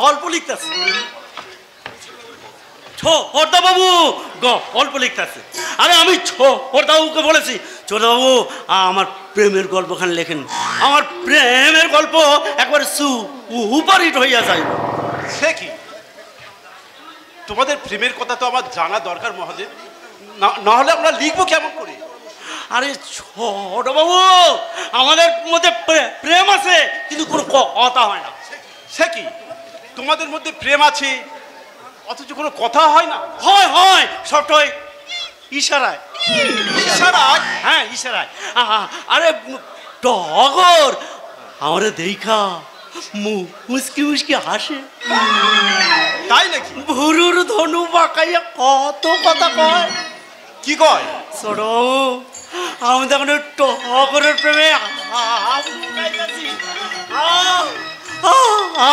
অল্প লিখতেছে। ছোটদা বাবু অল্প লিখতেছে। আরে আমি ছোটদা বাবুকে বলেছি, ছোটদা বাবু আমার প্রেমের গল্পখান লেখেন, আমার প্রেমের গল্প একবার সুপারহিট হইয়া যায়। সে কি, তোমাদের প্রেমের কথা তো আমার জানা দরকার মহাদেব, না হলে আমরা লিখবো কেমন করে? আরে ছোট বাবু, আমাদের মধ্যে প্রেম আছে কিন্তু কোনো কথা হয় না। সে কি, তোমাদের মধ্যে প্রেম আছে অথচ কোনো কথা হয় না? হয় হয়, সবটাই ইশারায়। ইশারায়? হ্যাঁ ইশারায়। আরে টগর আমারে দেখা মুসকি মুসকি হাসে। তাই নাকি? ভুরুর ধনু বাঁকাইয়া কত কথা কয়। কি কয়? ছোট আমি তখন টগরের প্রেমে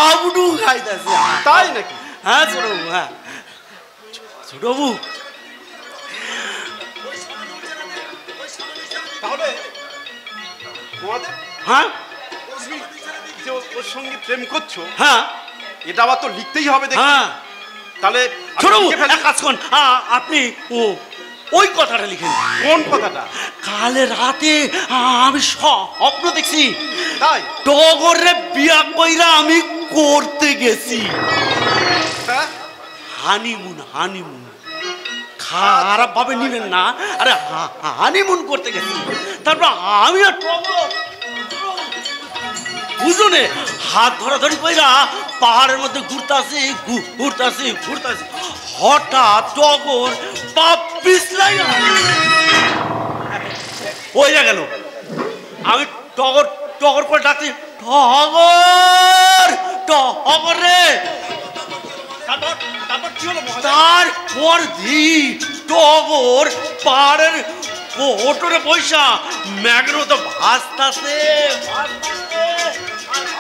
আবডু খাইতেছি। তাই নাকি? হ্যাঁ ছোট বাবু, হ্যাঁ ছোট বাবু। তাহলে মহাদেব, হ্যাঁ তুমি যে ওর সঙ্গে প্রেম করছো, হ্যাঁ এটা আবার তো লিখতেই হবে দেখি। হ্যাঁ তাহলে ছোট বাবু এক কাজ করুন, আপনি ওই কথাটা লিখেন। কোন কথাটা? কালে রাতে আমি স্বপ্ন দেখছি তাই? টগরে বিয়া কইরা আমি করতে গেছি হ্যাঁ, হানিমুন। হানিমুন খারাপ ভাবে নিবেন না, আরে হানিমুন করতে গেছি। তারপর আমি আর টগর বুঝুনে হাত ধরাধরি কইরা পাহাড়ের মধ্যে ঘুরতাছি ঘুরতাছি ঘুরতাছি, হঠাৎ টগর পাপ পিছলাই হইয়া গেল। আমি টগর টগর করে ডাকছি, টগর টগর রে। তারপর কি হলো? তারপর টগর পাহাড়ের ওটরে পয়সা ম্যাগের মতো ভাসতাছে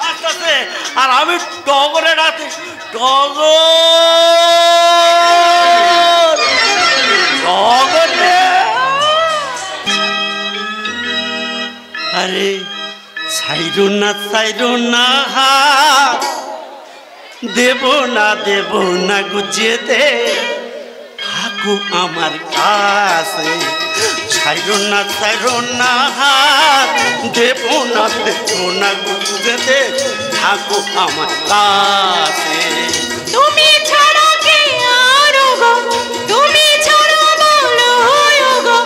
ভাসতাছে, আর আমি টগরে ডাকছি, টগর টগর রে। আরে ছাইরো না দেব না গুজিয়ে থাকো আমার কাছে। ছাইরো না দেব না গুজিয়ে থাকো আমার কাছে। তুমি ছাড়া কে আর গো, তুমি ছাড়া বলো গো,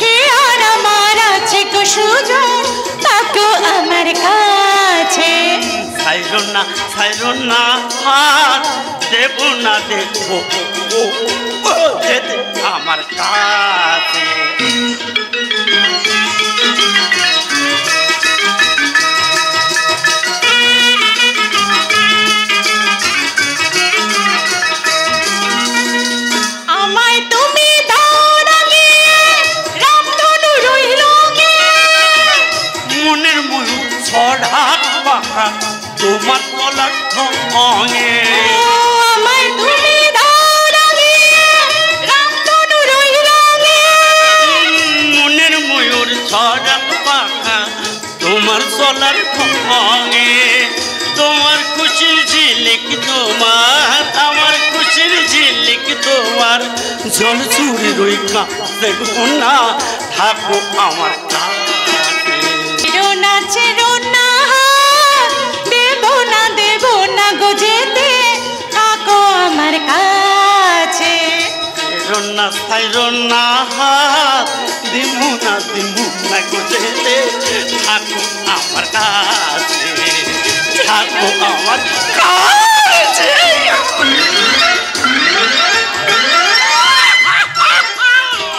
কে আর আমার আছে গো সুযোগ, থাকো আমার কাছে। ছাইরো না দেব না যেতে আমার কাছে। আমায় তুমি দাও রাগে, রামধনু রইল গে, মনের ময়ূর ছড়াক পাখা তোমার গলার ঠঙে। আমায় তুমি দাও রাগে, রামধনু রইল গে, মনের ময়ূর ছড়াক পাখা তোমার গলার ঠঙে। তোমার খুশির ঝিলিক তোমার, আমার খুশির ঝিলিক তোমার, জল চুরি রই কাছে না থাকো আমার কাছে। চেরো না দেব না গো যেতে, থাকো আমার কাছে। ছাইরো না দিমু না গো যেতে থাকো আমার কাছে। থাকো আমার কাছে।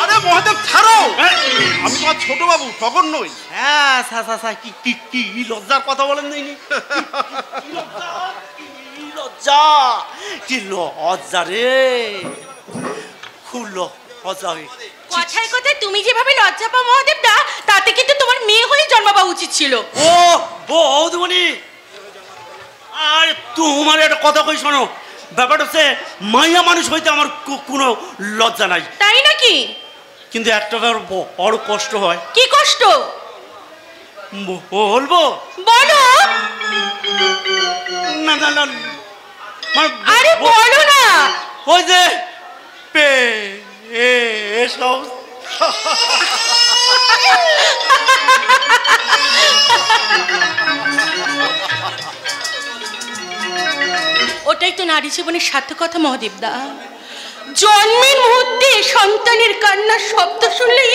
আরে মহাদেব ছাড়ো, আমি তোমার ছোট বাবু, টগর নই। হ্যাঁ কি লজ্জার কথা বলেন দেয়নি। কি লজ্জা রে, খুব লজ্জা। কথায় কথায় তুমি যেভাবে লজ্জা পাও মহাদেব দা, তাতে কিন্তু তোমার মেয়ে হয়ে জন্মাবা উচিত ছিল। ও বৌদিমণি, আর তোমার একটা কথা কই শোনো, ব্যাপারটা হচ্ছে মাইয়া মানুষ হইতে আমার কোনো লজ্জা নাই। তাই নাকি? কিন্তু একটা বড় কষ্ট হয়। কি কষ্ট? বলবো? বলো। না আরে বলো না। ওই যে পে এসব ওটাই তো নারী জীবনের সার্থকতা মহাদেবদা। জন্মের মুহূর্তে সন্তানের কান্নার শব্দ শুনলেই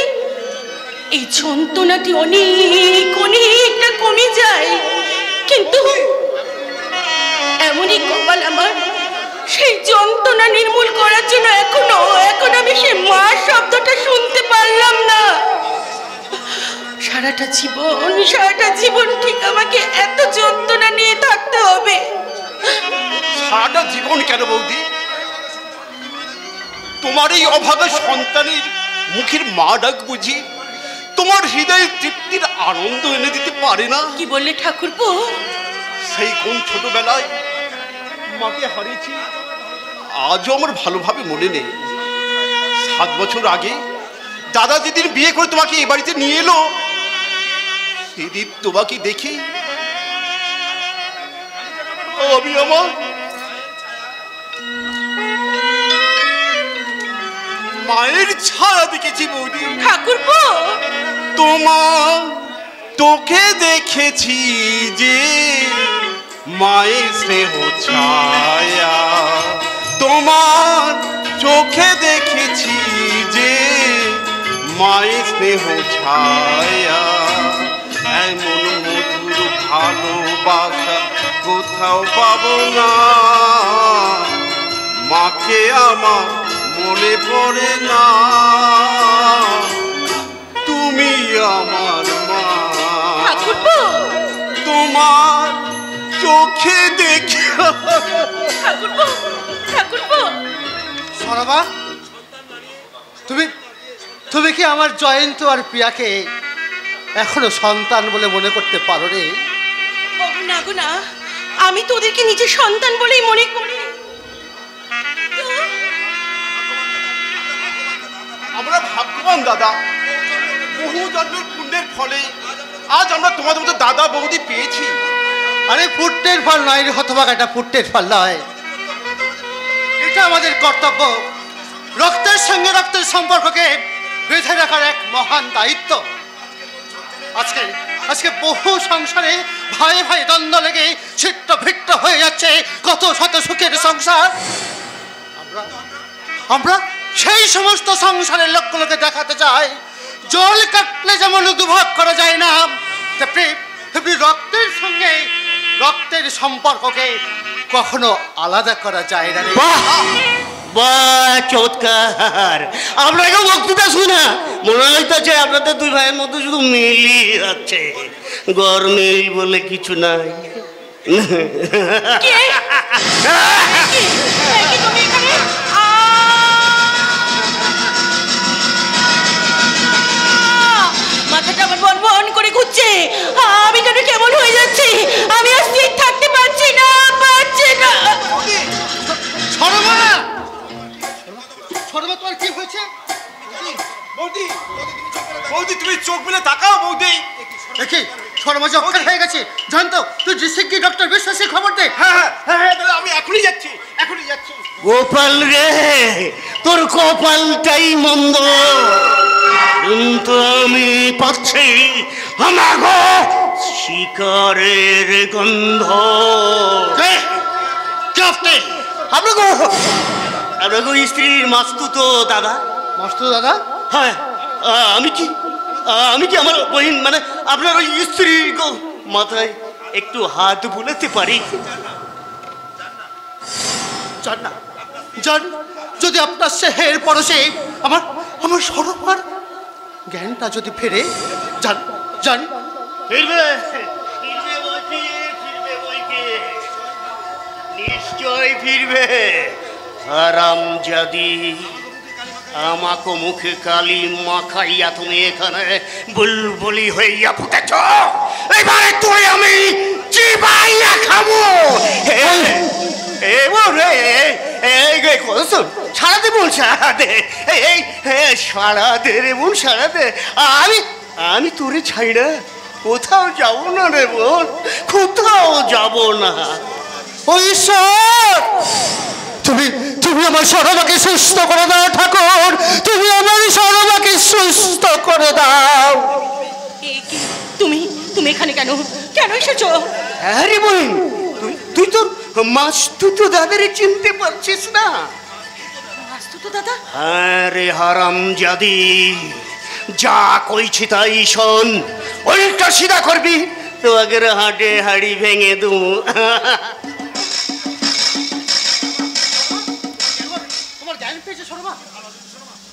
এই যন্ত্রণাটি অনেক অনেকটা কমে যায়। কিন্তু এমনই কপাল আমার, সেই যন্ত্রণা নির্মূল করার জন্য এখন আমি সেই মা শব্দটা শুনতে পারলাম না। সারাটা জীবন ঠিক আমাকে এত যন্ত্রণা নিয়ে থাকতে হবে। সারাটা জীবন কেন বৌদি? তোমার এই অভাগা সন্তানের মুখের মা ডাক বুঝি তোমার হৃদয়ে তৃপ্তির আনন্দ এনে দিতে পারে না? কি বললে ঠাকুরপো? সেই কোন ছোটবেলায় মাকে হারিয়েছি আজও আমার ভালোভাবে মনে নেই। 7 বছর আগে দাদা যেদিন বিয়ে করে তোমাকে এ বাড়িতে নিয়ে এলো, সেদিন তোমাকে দেখি আমি আমার মায়ের ছায়া দেখেছি বৌদি। ঠাকুরপো, তোমার তোকে দেখেছি যে মায়ের স্নেহ ছায়া, তোমার চোখে দেখেছি যে মায়ের স্নেহ ছায়া। এমন মধুর ভালোবাসা কোথাও পাবো না, মাকে আমার মনে পড়ে না, তুমি আমার মা। ঠাকুরপো, তোমার চোখে দেখে ঠাকুরপো। সরবা, তুমি কি আমার জয়ন্ত আর প্রিয়াকে এখনো সন্তান বলে মনে করতে পারো রে? না গো না, আমি তো ওদেরকে নিজের সন্তান বলেই মনে করি। আমরা ভাগ্যবান দাদা, বহু জন্মের পুণ্যের ফলে আজ আমরা তোমাদের মতো দাদা বৌদি পেয়েছি। আরে পুট্টের ফল নয় রে হতভাগা, এটা পুট্টের ফল নয়, এটা আমাদের কর্তব্য। রক্তের সঙ্গে রক্তের সম্পর্ককে বেঁধে রাখার এক মহান দায়িত্ব। আজকে বহু সংসারে ভাই ভাই দ্বন্দ্ব লেগে ছিট্ট ভিট্ট হয়ে যাচ্ছে কত শত সুখের সংসার। আমরা সেই সমস্ত সংসারের লোকগুলোকে দেখাতে চাই, জল কাটলে যেমন দুভাগ করা যায় না, তেমনি রক্তের সঙ্গে রক্তের সম্পর্ককে কখনো আলাদা করা যায় না। বাহ, চমৎকার! আপনাকে বক্তৃতা শোনা মনে হইতেছে আপনাদের দুই ভাইয়ের মধ্যে শুধু মিলই আছে, গরমিল বলে কিছু নাই। মাথাটা আমার বনবন করে ঘুরছে, আমি যেন কেমন হয়ে যাচ্ছি, আমি আর স্থির থাকতে পারছি না। সরবা, তোমার কি হয়েছে? বৌদি, বৌদি তুমি চোখ মেলে তাকাও বৌদি। দেখি সরবা যে অজ্ঞান হয়ে গেছে। জানতো তুই ডিস্ট্রিক্ট ডক্টর বিশ্বাসের খবর দে। হ্যাঁ, দাদা আমি এখনই যাচ্ছি। গোপাল রে, তোর কপালটাই মন্দ, কিন্তু আমি পাচ্ছি আমাগো শিকারের গন্ধ। আপনাকে স্ত্রীর মাস্তু তো দাদা। মাস্তু দাদা? হ্যাঁ, আমি কি আমার বহিন মানে আপনার ওই স্ত্রী মাথায় একটু হাত বুলাতে পারি? জান, যদি আপনার সেহের পরশে আমার সরবার জ্ঞানটা যদি ফেরে, জান ফিরবে নিশ্চয় ফিরবে। হারামজাদি, আমাকে মুখে কালি মাখাইয়া তুমি এখানে বুলবুলি হইয়া ফুটেছ, এবারে তুই আমি চিবাইয়া খাবো। সারা দে বোন, সারা দে, সারা দে রে বোন, সারা দে। আমি তোরে ছাই না, কোথাও যাব না রে বোন, কোথাও যাব না। ও ও ঈশ্বর, তুমি তুমি আমার সরমাকে সুস্থ করে দাও ঠাকুর, তুমি আমার সরমাকে সুস্থ করে দাও। তুমি তুমি এখানে কেন কেন এসেছো? আরে বোন, তুই তোর মাস্তুতো দাদারে চিনতে পারছিস না? মাস্তুতো দাদা? আরে হারামজাদি, যা কইছি তাই শোন, উল্টা সিধা করবি তো আগের হাটে হাড়ি ভেঙে দু। তোমার জ্ঞান পেয়েছে সরমা?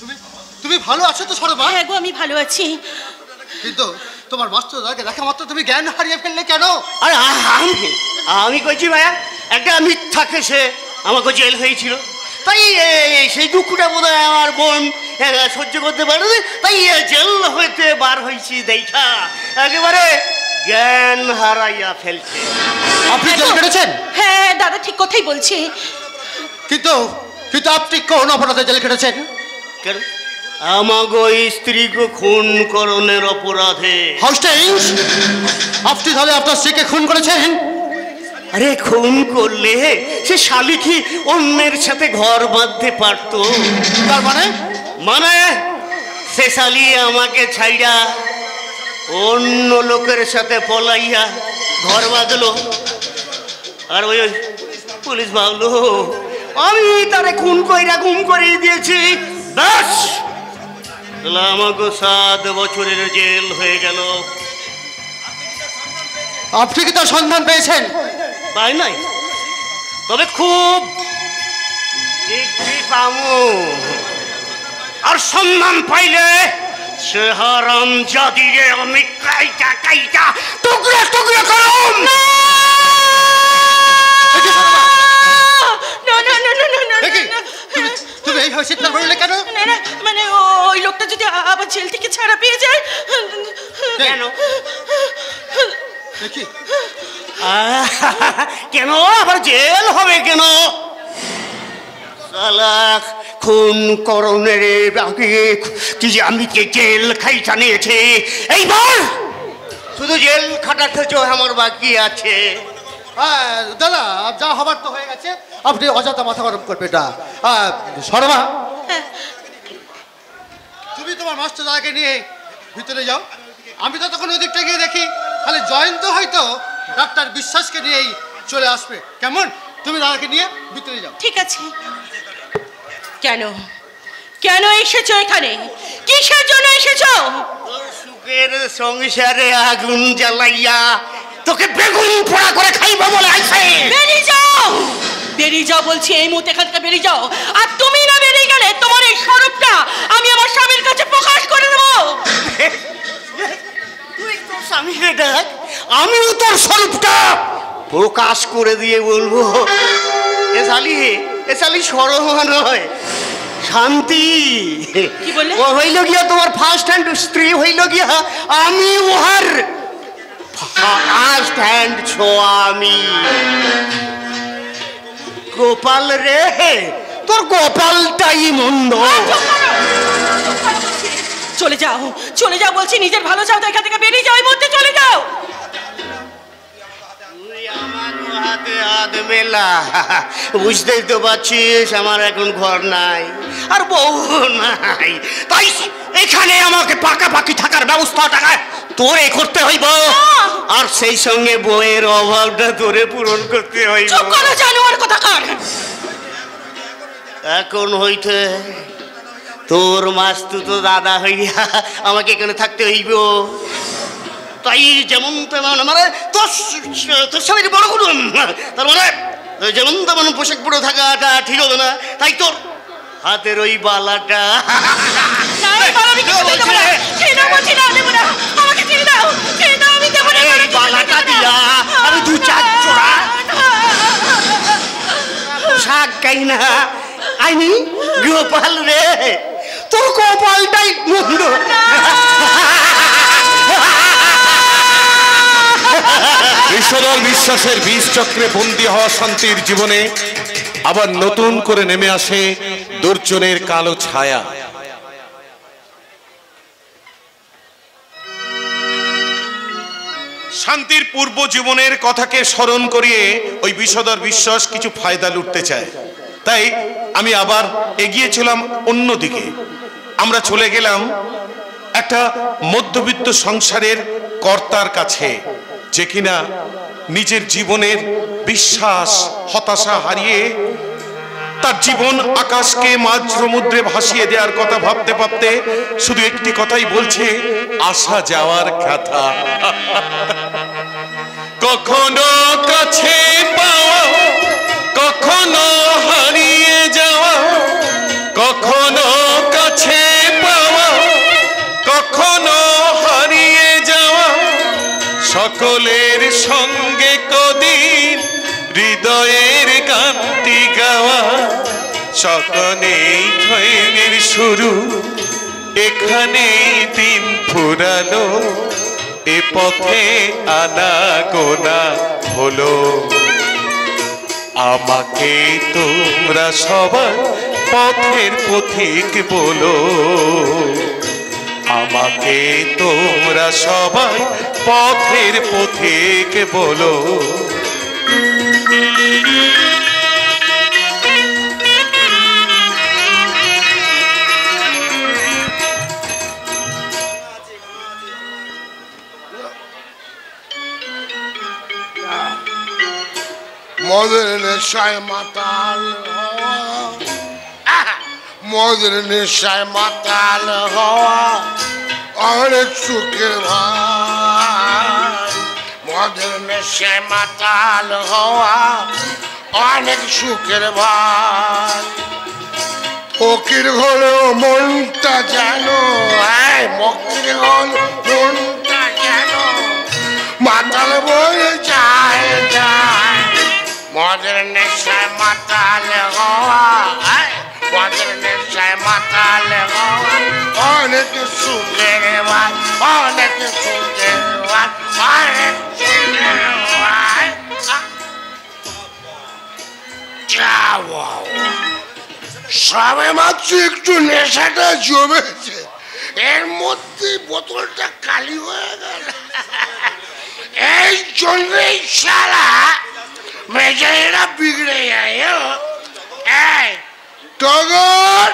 তুমি তুমি ভালো আছো তো সরমা? হ্যাঁ গো, আমি ভালো আছি। কিন্তু তোমার মাস্টার দাদাকে দেখা মাত্র তুমি জ্ঞান হারিয়ে ফেললে কেন? আরে আমি কইছি ভাইয়া, একটা মিথ্যা কেসে আমাকে জেল হয়েছিল, তাই সেই দুঃখটা বোধ হয় আমার বোন সহ্য করতে পারে, তাই জেল হইতে বার হয়েছি দেখা একেবারে জ্ঞান হারাইয়া ফেলছে। আপনি জেল কেটেছেন? হ্যাঁ দাদা ঠিক কথাই বলছি। কিন্তু কিন্তু আপনি কোন অপরাধে জেল কেটেছেন? কেন? আমাগো স্ত্রীকে খুন করণের অপরাধে। হাউস্টেইনস, আপনি তাহলে আপনার স্ত্রীকে খুন করেছেন? আরে খুন করলে সে শালিকি অন্যের সাথে ঘর বাঁধতে পারতো। তার মানে? মানে সে শালি আমাকে ছাইড়া অন্য লোকের সাথে পলাইয়া ঘর বাঁধলো, আর ওই পুলিশ ভাবলো আমি তারে খুন কইরা গুম করে দিয়েছি। ব্যাস, আমাকে 7 বছরের জেল হয়ে গেল। আপনি কি তার সন্ধান পেয়েছেন? পাই নাই, তবে খুব পামু, আর সন্ধান পাইলে সে হারামজাদিরে আমি কাইটা কাইটা টুকরা টুকরা করুম। তুমি এই চিৎকার করলে কেন? মানে ওই লোকটা যদি আবার জেল থেকে ছাড়া পেয়ে যায়। কেন দেখি কেন আবার জেল হবে কেন? সালাক খুন করণের আগে কি যে আমি জেল খাইটা নিয়েছি, এইবার শুধু জেল খাটাতে আমার বাকি আছে। দাদা যা হবার তো হয়ে গেছে, আপনি অযথা মাথা গরম করবে না। শর্মা, তুমি তোমার মাস্টার দাদাকে নিয়ে ভিতরে যাও, আমি তো তখন ওদিকটা গিয়ে দেখি তাহলে জয়ন্ত হয়তো ডাক্তার বিশ্বাসকে নিয়েই চলে আসবে। কেমন? তুমি দাদাকে নিয়ে ভিতরে যাও। ঠিক আছে। কেন কেন এসেছো এখানে? কিসের জন্য এসেছো? তোর সুখের সংসারে আগুন জ্বালাইয়া তোকে বেগুন পোড়া করে খাইবো বলে আইছে। বেরিয়ে যাও, বেরিয়ে যাও বলছি, এই মুহূর্তে এখান থেকে বেরিয়ে যাও। আর তুমি না বেরিয়ে গেলে তোমার এই স্বরূপটা আমি আমার স্বামীর কাছে প্রকাশ করে দেবো। তুই তোর স্বামীকে ডাক, আমিও তোর স্বরূপটা প্রকাশ করে দিয়ে বলবো এ শালি সরমা নয়, শান্তি। কি বললে? ও হইল গিয়া তোমার ফার্স্ট হ্যান্ড স্ত্রী, হইল গিয়া আমি ওহার ফার্স্ট হ্যান্ড স্বামী। গোপাল রে, তোর গোপালটাই মন্দ। চলে যাও, চলে যাও বলছি, নিজের ভালো চাও তো এখান থেকে বেরিয়ে যাও, এই মুহূর্তে চলে যাও। তুই আমার হাতে হাত মেলা, বুঝতেই তো পারছিস আমার এখন ঘর নাই আর বউ নাই, তাই এখানে আমাকে পাকাপাকি থাকার ব্যবস্থাটা তোরে করতে হইব, আর সেই সঙ্গে বউয়ের অভাবটা তোরে পূরণ করতে হইব। চুপ করো জানোয়ার কোথাকার। এখন হইতে তোর মাস্তুতো দাদা হইয়া আমাকে এখানে থাকতে হইব, তাই যেমন তেমন মানে তোর স্বামীর বড় কুটুম, তার মানে যেমন তেমন পোশাক পরে থাকাটা ঠিক হবে না, তাই তোর হাতের ওই বালাটা বালাটা দিয়া আমি 2-4 জোড়া পোশাক গাই না আইনি। গোপাল রে, তোর গোপালটাই মন্দ। বিষধর বিশ্বাসের বিষ চক্রে বন্দী হওয়া শান্তির জীবনে আবার নতুন করে নেমে আসে দুর্জনের কালো ছায়া। শান্তির পূর্ব জীবনের কথাকে স্মরণ করিয়ে ওই বিষধর বিশ্বাস কিছু ফায়দা লুটতে চায়। তাই আমি আবার এগিয়েছিলাম অন্যদিকে। আমরা চলে গেলাম একটা মধ্যবিত্ত সংসারের কর্তার কাছে, যে কিনা নিজের জীবনের বিশ্বাস হতাশা হারিয়ে তার জীবন আকাশকে মাঝ সমুদ্রে ভাসিয়ে দেওয়ার কথা ভাবতে ভাবতে শুধু একটি কথাই বলছে, আসা যাওয়ার কথা। কখনো কাছে পাওয়া, কখনো হারিয়ে যাওয়া, কখনো কাছে পাওয়া, কখনো হারিয়ে যাওয়া, সকলের সঙ্গে কদিন হৃদয়ের গানটি গাওয়া, সকলেই ক্ষয়ের শুরু, এখানেই দিন ফুরালো, এ পথে আনাগোনা হলো। আমাকে তোমরা সবাই পথের পথিক বলো, আমাকে তোমরা সবাই পথের পথিক বলো। মদের নেশায় মাতাল হওয়া, মদের নেশায় মাতাল হওয়া অনেক সুখের ভাই, মদের নেশায় মাতাল হওয়া অনেক সুখের ভাই। ফকির হলেও মনটা যেন, ফকির হলেও মনটা যেন মাতাল বয়ে যায় যায়। মদের নেশায় মাতাল হওয়া, মদের নেশায় মাতাল হওয়া অনেক সুখের ভাই, অনেক সুখের ভাই, অনেক সুখের ভাই। সবে মাত্র একটু নেশাটা জমেছে, এর মধ্যে বোতলটা খালি হয়ে গেল। এই জন্যই সারা মেজাজটা বিগড়ে যায়। এই টগর,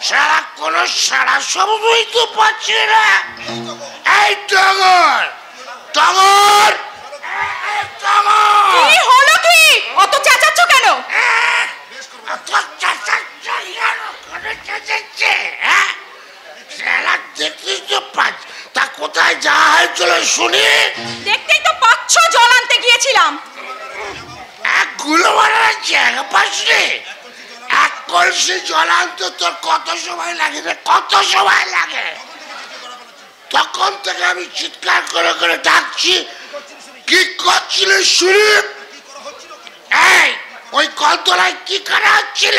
সারা কোন সারা শব্দই তো পাচ্ছি না। এই টগর, টগর, টগর, কি হলো? কি অত চেঁচাচ্ছ কেন? দেখতেই তো পাচ্ছ, তা কোথায় যাওয়া হয়েছিল শুনি? দেখতেই তো পাচ্ছ, জল আনতে গিয়েছিলাম। এক গুলো মারার জায়গা পাসনি? এক কলসি জল আনতে তোর কত সময় লাগে রে? কত সময় লাগে? তখন থেকে আমি চিৎকার করে করে ডাকছি, কি করছিলে শুনি? এই ওই কলতলায় কি করা হচ্ছিল?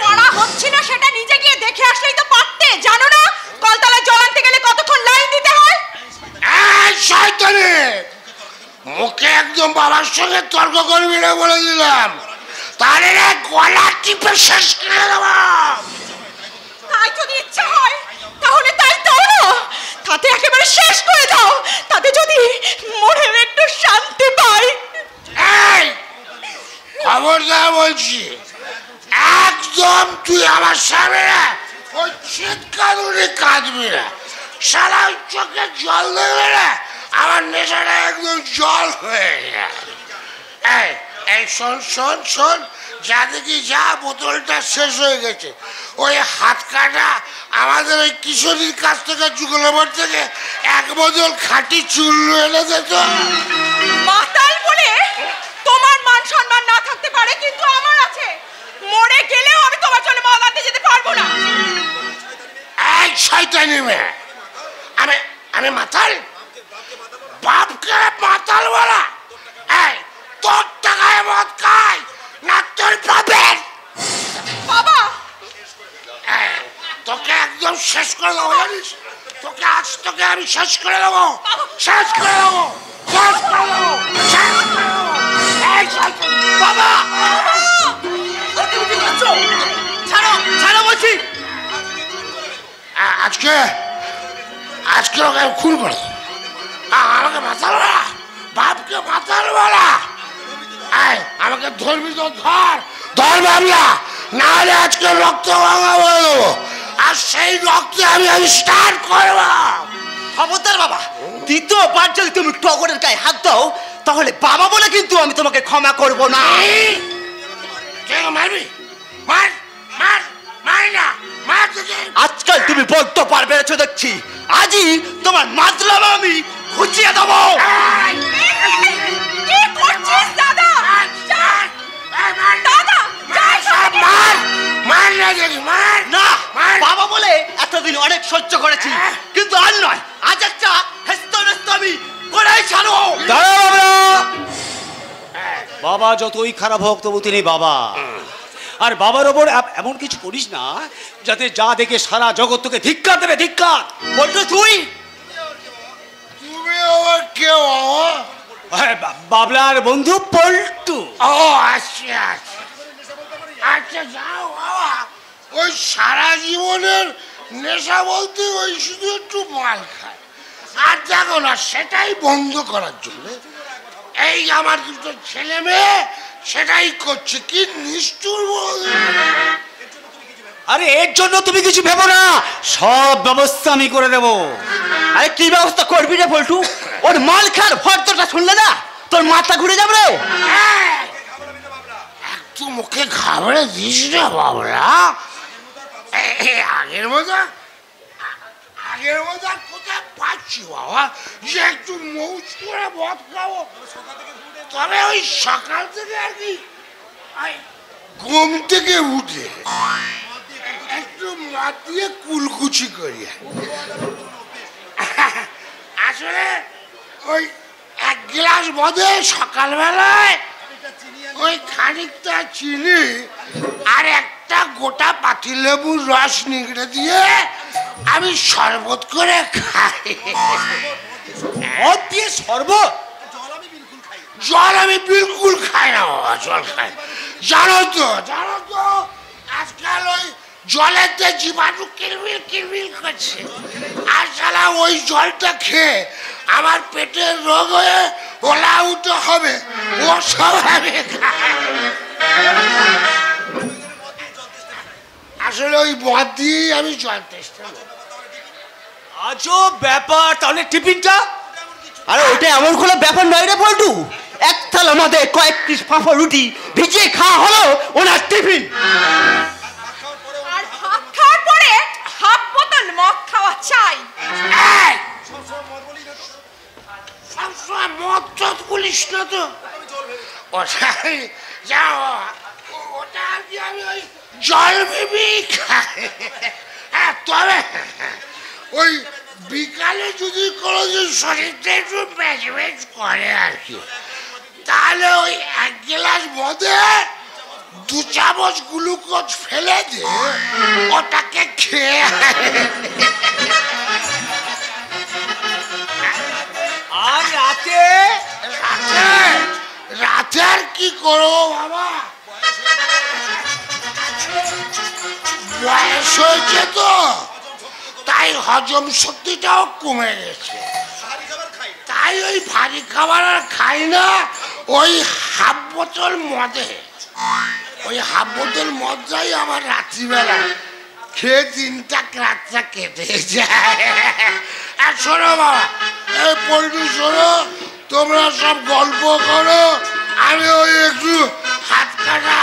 করা হচ্ছিল সেটা নিজে গিয়ে দেখে আসলেই তো পারতে। জানো না কলতলায় জল আনতে গেলে কতক্ষণ লাইন দিতে হয়? এই শয়তানি, মুখে একদম বাবার সঙ্গে তর্ক করবি না বলে দিলাম, তাহলে গলা টিপে শেষ করে দেব। তাই যদি ইচ্ছা হয় তাহলে তাই দাও, তাতে একেবারে শেষ করে দাও, তাতে যদি মনের একটু শান্তি পাই। এই খবরদার বলছি, একদম তুই আমার সামনে ওই চিৎকার উনি কাঁদবি না, সারা চোখে জল দেবে না, আমার নেশাটা একদম জল হয়ে যায়। এই শোন শোন শোন, যা দেখি যা, বোতলটা শেষ হয়ে গেছে। ওই হাত কাটা আমাদের ওই কিশোরীর কাছ থেকে যুগলবার থেকে এক বোতল খাঁটি চুল্লু এনে যেত। মাতাল বলে তোমার মান সম্মান না থাকতে পারে, কিন্তু আমার আছে। মরে গেলেও আমি তোমার জন্য মদ আনতে যেতে পারবো না। এই শয়তানি মেয়ে, আমি আমি মাতাল? বাপকে মাতাল বলা? এই তোর টাকায় মদ খাই না তোর বাপের? বাবা, তোকে একদম শেষ করে দেবো জানিস? তোকে আজ তোকে আমি শেষ করে দেবো, শেষ করে দেবো, শেষ করে দেবো, শেষ করে দেবো। এই শয়তানি বাবা, তুমি কি করছো? ছাড়ো। ছাড়ো বলছি। আজকে আজকে ওকে খুন করে দাও। আমাকে মাতাল বলা, বাপকে মাতাল বলা। আমাকে ধরবি তো ধর, ধর বাবলা, না হলে আজকে রক্ত ভাঙা বলে দেবো। আর সেই রক্তে আমি স্টার্ট করবো। খবরদার বাবা, দ্বিতীয়বার যদি তুমি টগরের গায়ে হাত দাও তাহলে বাবা বলে কিন্তু আমি তোমাকে ক্ষমা করব না। মারবি? মার মার মার না, মার। আজকাল তুমি বড্ড পার বেড়েছো দেখছি, আজই তোমার মাজলাম আমি খুঁচিয়ে দেবো। কি করছিস দাদা? দাদা মার মার না দেখি, মার না, মার। বাবা বলে এতদিন অনেক সহ্য করেছি, কিন্তু আর নয়, আজ একটা হেস্ত নেস্ত আমি করেই ছাড়ো। বাবা যতই খারাপ হোক তবু তিনি বাবা। আর বাবার ওপর এমন কিছু করিস না যাতে যা দেখে সারা জগৎ তোকে ধিক্কার দেবে, ধিক্কার। বলতো তুই তুমি আবার কেউ? বাবলার বন্ধু পল্টু। ও আচ্ছা আচ্ছা আচ্ছা, যাও বাবা। ওই সারা জীবনের নেশা বলতে ওই শুধু একটু মাল খায়, আর দেখো না সেটাই বন্ধ করার জন্য এই আমার দুটো ছেলে মেয়ে সেটাই করছে। কি নিষ্ঠুর বল। আরে এর জন্য তুমি কিছু ভেবো না, সব ব্যবস্থা আমি করে দেবো। আরে কি ব্যবস্থা করবি রে পল্টু? ওর মাল খার ফর্দটা শুনলে না তোর মাথা ঘুরে যাবে রে। একটু মুখে ঘাবড়ে দিস না বাবরা। আগের মতো আর কোথায় পাচ্ছি বাবা যে একটু মৌজ করে মদ খাবো? তবে ওই সকাল থেকে আর কি ঘুম থেকে উঠে একটু মদ দিয়ে কুলকুচি করি। আসলে ওই এক গ্লাস মদে সকালবেলায় ওই খানিকটা চিনি আর একটা গোটা পাতিলেবুর রস নিগড়ে দিয়ে আমি শরবত করে খাই। মদ দিয়ে শরবত? জল আমি বিলকুল খাই না বাবা, জল খাই। জানো তো আজকাল ওই জলেতে জীবাণু কিলবিল কিলবিল করছে, আর সালা ওই জলটা খেয়ে আমার পেটের রোগ হয়ে ওলা উঠে হবে, ও সব আমি খাই। আসলে ওই মদ দিয়ে আমি জল চেষ্টা করি। আজব ব্যাপার। তাহলে টিফিনটা? আরে ওটা এমন কোনো ব্যাপার নয় রে পল্টু, এক থালা মধ্যে কয়েক পিস ফাঁপা রুটি ভিজিয়ে খাওয়া হলো ওনার টিফিন। আর ভাত খাওয়ার পরে হাফ বোতল মদ খাওয়া চাই। সবসময় মদ চদ বলিস না তো। ওটাই যাও, ওটা আর কি আমি ওই জল ভেবে খাই। হ্যাঁ, তবে ওই বিকালে যদি কোনোদিন শরীরটা একটু ম্যাচ করে আর কি, তাহলে ওই এক গ্লাস মদে 2 চামচ গ্লুকোজ ফেলে দে, ওটাকে খেয়ে। আর রাতে? রাতে আর কি করবো বাবা, বয়স হয়েছে তো, তাই হজম শক্তিটাও কমে গেছে। তাই ওই ভারী খাবার আর খাই না। ওই হাফ বোতল মদে, ওই হাফ বোতল মদটাই আমার রাত্রিবেলা খেয়ে 3টা রাতটা কেটে যায়। আর শোনো বাবা, এই পল্টু শোনো, তোমরা সব গল্প করো, আমি ওই একটু হাত কাটা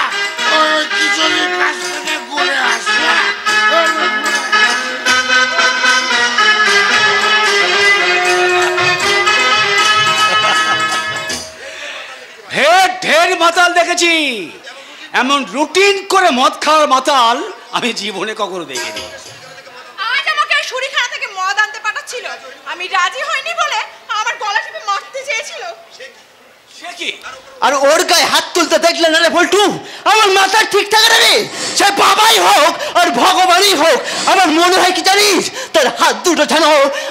ওই কিশোরীর কাছ থেকে ঘুরে আসি। ঢের মাতাল দেখেছি, এমন রুটিন করে মদ খাওয়ার মাতাল আমি জীবনে কখনো দেখিনি। আজ আমাকে শুরিখানা থেকে মদ আনতে পাঠাচ্ছিল, আমি রাজি হইনি বলে আমার গলা টিপে মারতে চেয়েছিল। সে কি? আর ওর গায়ে হাত তুলতে দেখলে না রে পল্টু, আমার মাথা ঠিক থাকে না রে। সে বাবাই হোক আর ভগবানই হোক, আমার মনে হয় কি জানিস, তার হাত দুটো যেন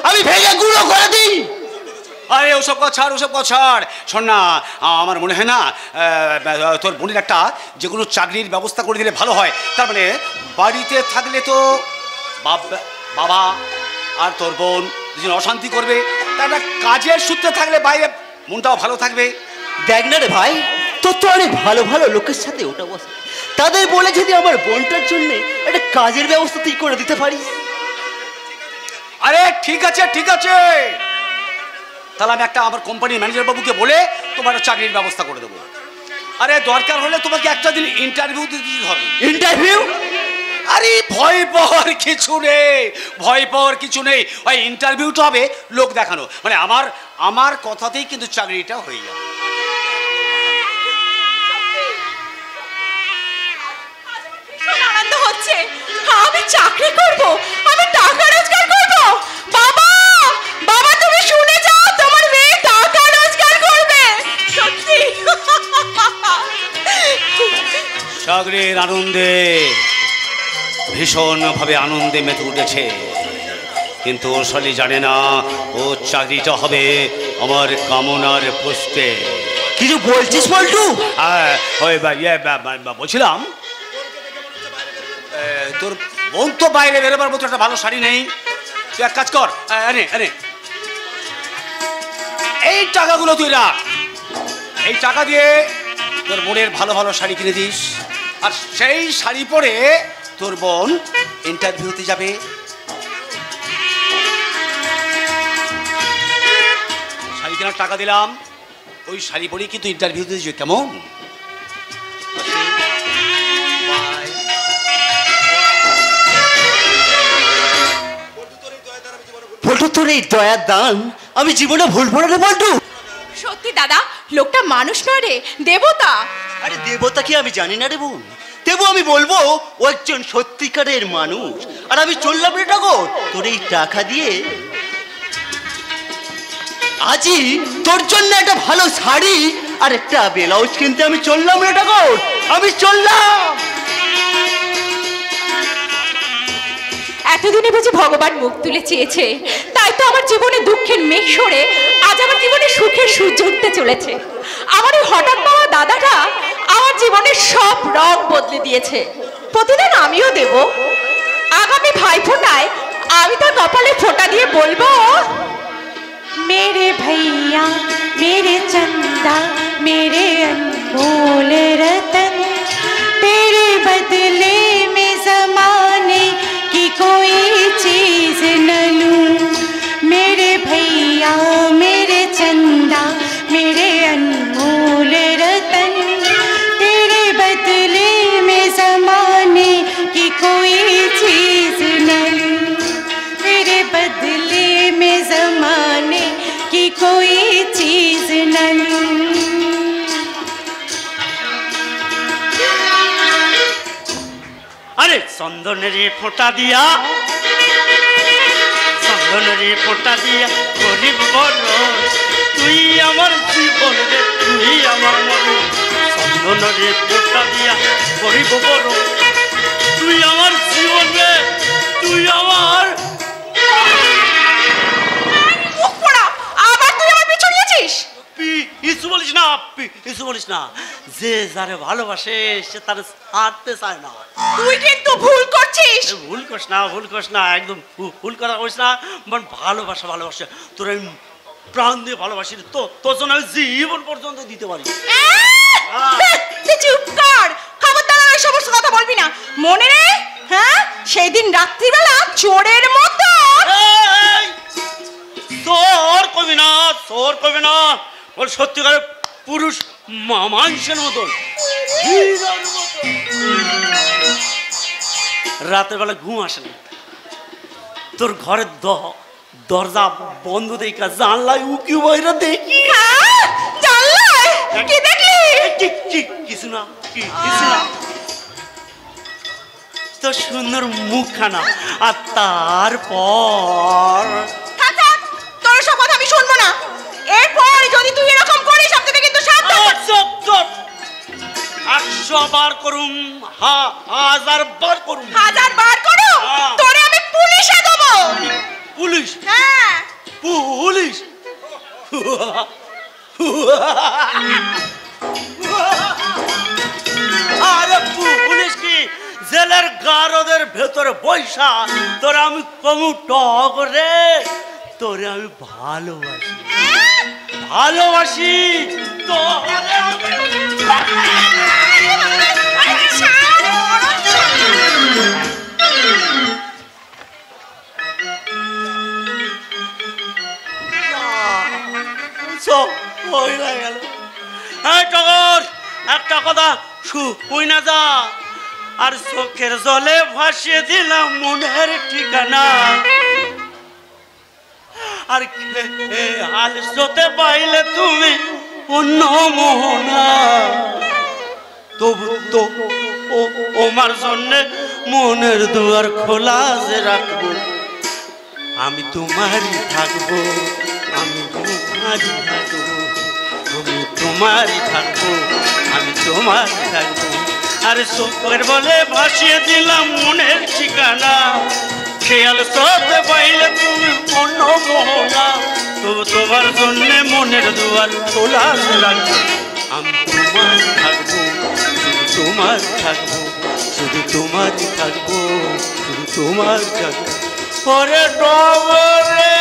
আমি ভেঙে গুঁড়ো করে দিই। আরে ওসব ছাড় শোন না, আমার মনে হয় না তোর বোনের একটা যে কোনো চাকরির ব্যবস্থা করে দিলে ভালো হয়। তার মানে বাড়িতে থাকলে তো বাবা আর তোর বোন দুজন অশান্তি করবে, তার একটা কাজের সূত্রে থাকলে বাইরে মনটাও ভালো থাকবে। দেখ না রে ভাই, তোর তো অনেক ভালো ভালো লোকের সাথে ওটা বসে, তাদের বলে যদি আমার বোনটার জন্য একটা কাজের ব্যবস্থা তুই করে দিতে পারিস। আরে ঠিক আছে তাহলে আমি একটা আমার কোম্পানির ম্যানেজার বাবুকে বলে তোমার চাকরির ব্যবস্থা করে দেবো। আরে দরকার হলে তোমাকে একটা দিন ইন্টারভিউ দিতে হবে। ইন্টারভিউ? আরে ভয় পাওয়ার কিছু নেই, ওই ইন্টারভিউটা হবে লোক দেখানো, মানে আমার কথাতেই কিন্তু চাকরিটা হয়ে যাবে। আনন্দ হচ্ছে, আমি চাকরি করব, আমি টাকা রোজগার করব। বাবা বাবা, তুমি শুনে যাও, তোমার মেয়ে টাকা রোজগার করবে। সত্যি চাকরির আনন্দে ভীষণভাবে আনন্দে মেতে উঠেছে, কিন্তু শালি জানে না ও চাকরিটা হবে আমার কামনার পোস্টে। কিছু বলছিস বল্টু? বলছিলাম তোর বোন তো বাইরে বেরোবার মতো একটা ভালো শাড়ি নেই, তুই এক কাজ কর, আরে এই টাকাগুলো তুই রাখ, এই টাকা দিয়ে তোর বোনের ভালো ভালো শাড়ি কিনে দিস, আর সেই শাড়ি পরে তোর বোন ইন্টারভিউতে যাবে। শাড়ি কেনার টাকা দিলাম, ওই শাড়ি পরেই কিন্তু ইন্টারভিউতে যাবে, কেমন? বল্টু, তোর এই দয়ার দান আমি জীবনে ভুলবো না রে বল্টু। সত্যি দাদা, লোকটা মানুষ নয় রে, দেবতা। আরে দেবতা কি আমি জানি না রে বোন, দেবো আমি বলবো ও একজন সত্যিকারের মানুষ। আর আমি চললাম রে টগর তোর এই টাকা দিয়ে, আজই তোর জন্য একটা ভালো শাড়ি আর একটা ব্লাউজ কিনতে আমি চললাম রে টগর, আমি চললাম। এতদিনে বুঝি ভগবান মুখ তুলে চেয়েছে, তাই তো আমার জীবনে দুঃখের মেঘ সরে আজ আমার জীবনে সুখের সূর্য উঠতে চলেছে। আমার এই হঠাৎ পাওয়া দাদাটা আমার জীবনের সব রং বদলে দিয়েছে। প্রতিদিন আমিও দেব, আগামী ভাইফোঁটায় আমি তার কপালে ফোঁটা দিয়ে বলবো, मेरे भैया मेरे चंदा मेरे अनमोल रतन, तेरे बदले में ज़माने की कोई चीज़ न लूं। मेरे भैया मेरे चंदा मेरे अनमोल रतन, तेरे बदले में ज़माने की कोई चीज़ न लूं। तेरे बदले में ज़माने की कोई चीज़ न लूं। আরে চন্দনের ফোঁটা দিয়া গরিব বড়, তুই আমার জীবন রে, তুই আমার মরণ। চন্দনের ফোঁটা দিয়া গরিব বড়, তুই আমার জীবন রে, তুই আমার। আবার তুই আমার পিছু নিয়েছিস? কিছু বলিস না, যে যারে ভালোবাসে সে তার ছাড়তে চায় না। তুই কিন্তু ভুল করছিস। ভুল করিস না, একদম ভুল করা করিস না। ভালোবাসা তোর আমি প্রাণ দিয়ে ভালোবাসি, তোর জন্য আমি জীবন পর্যন্ত দিতে পারি। চুপ কর, খবরদার এই সমস্ত কথা বলবি না, মনে রে? হ্যাঁ, সেই দিন রাত্রিবেলা চোরের মতো। তোর কবি না বল, সত্যিকারের পুরুষ মানুষের মতন রাতের বেলা ঘুম আসে না, তোর ঘরের দরজা বন্ধ দেখা জানলাই উকি বাইরে দেখি। কি দেখলি? কিছু না তোর সুন্দর মুখখানা, আর তারপর তোর সব কথা আমি শুনবো না। এরপর যদি তুই এরকম করিস সব থেকে কিন্তু সাবধান। 100 বার করুম, 1000 বার করুম, 1000 বার করো, তোরে আমি পুলিশে দেবো। পুলিশ? হ্যাঁ পুলিশ? আরে পুলিশ কি জেলের গারদের ভেতরে বৈশা তোরা আমি কমু টক রে, তোরে আমি ভালোবাসি ভালোবাসি তোরে একটা কথা শুই না যা, আর চোখের জলে ভাসিয়ে দিলাম মনের ঠিকানা, আর আলসতে পাইলে তুমি অন্য মোহনা, তবু তো ওমার জন্য মনের দুয়ার খোলা যে রাখবো, আমি তোমারই থাকবো, আমি তোমারই থাকবো, আমি তোমারই থাকবো, আমি তোমারই থাকবো। আরে চোখের বলে ভাসিয়ে দিলাম মনের ঠিকানা, খেয়াল সতে পাইলে তুমি অন্য মোহনা, তবু তোমার জন্য মনের দুয়ার খোলা রাখবো, আমি তোমার থাকবো, শুধু তোমার থাকবো, শুধু তোমারই থাকবো, শুধু তোমার থাকবো। ওরে ডবরে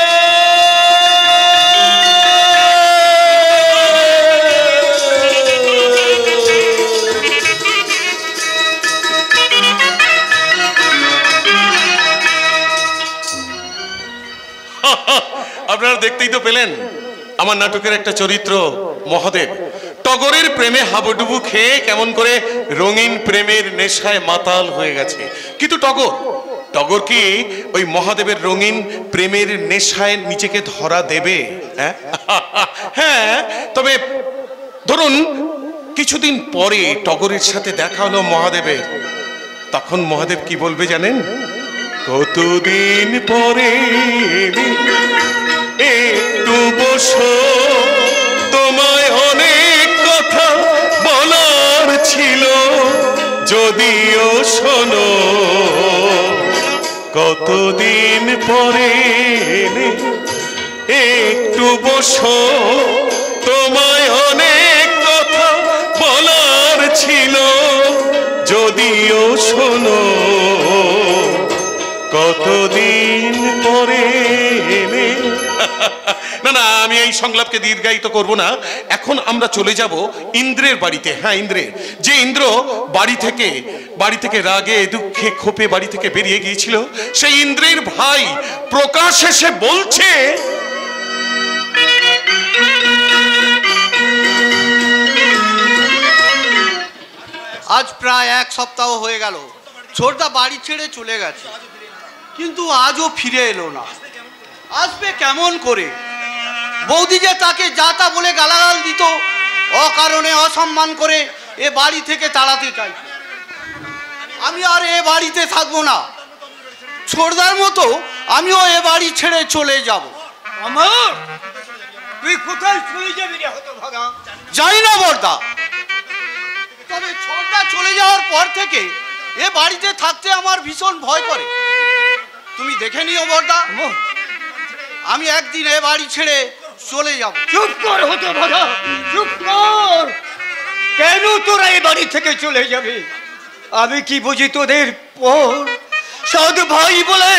আপনারা দেখতেই তো পেলেন আমার নাটকের একটা চরিত্র মহাদেব টগরের প্রেমে হাবুডুবু খেয়ে কেমন করে রঙিন প্রেমের নেশায় মাতাল হয়ে গেছে। কিন্তু টগর কি ওই মহাদেবের রঙিন প্রেমের নেশায় নিজেকে ধরা দেবে? হ্যাঁ, তবে ধরুন কিছুদিন পরে টগরের সাথে দেখা হলো মহাদেবের, তখন মহাদেব কি বলবে জানেন? কতদিন পরে একটু বসো, তোমায় অনেক কথা বলার ছিল, যদিও শোনো, কতদিন পরে একটু বসো, তোমায় অনেক কথা বলার ছিল, যদিও শোনো, কতদিন পরে। না না, আমি এই সংলাপকে দীর্ঘায়িত করব না। এখন আমরা চলে যাব ইন্দ্রের বাড়িতে। হ্যাঁ, ইন্দ্রের যে ইন্দ্র বাড়ি থেকে রাগে দুঃখে ক্ষোভে বাড়ি থেকে বেরিয়ে গিয়েছিল, সেই ইন্দ্রের ভাই প্রকাশ এসে বলছে, আজ প্রায় 1 সপ্তাহ হয়ে গেল ছোটদা বাড়ি ছেড়ে চলে গেছে, কিন্তু আজও ফিরে এলো না। আসবে কেমন করে? বৌদি যে তাকে যা তা বলে গালাগাল দিত, অকারণে অসম্মান করে এ বাড়ি থেকে তাড়াতে চাই। আমি আর এ বাড়িতে থাকবো না, ছোটদার মতো আমিও এ বাড়ি ছেড়ে চলে যাব। আমার তুই কোথায় চলে যাবি রে হতভাগা? যাই না বড়দা, তবে ছোটদা চলে যাওয়ার পর থেকে এ বাড়িতে থাকতে আমার ভীষণ ভয় করে। তুমি দেখে নিও বড়দা, আমি একদিন এ বাড়ি ছেড়ে চলে যাব। চুপ কর হতভাগা, চুপ কর। কেন তোরা এই বাড়ি থেকে চলে যাবে? আমি কি বুঝি তোদের পর? সৎ ভাই বলে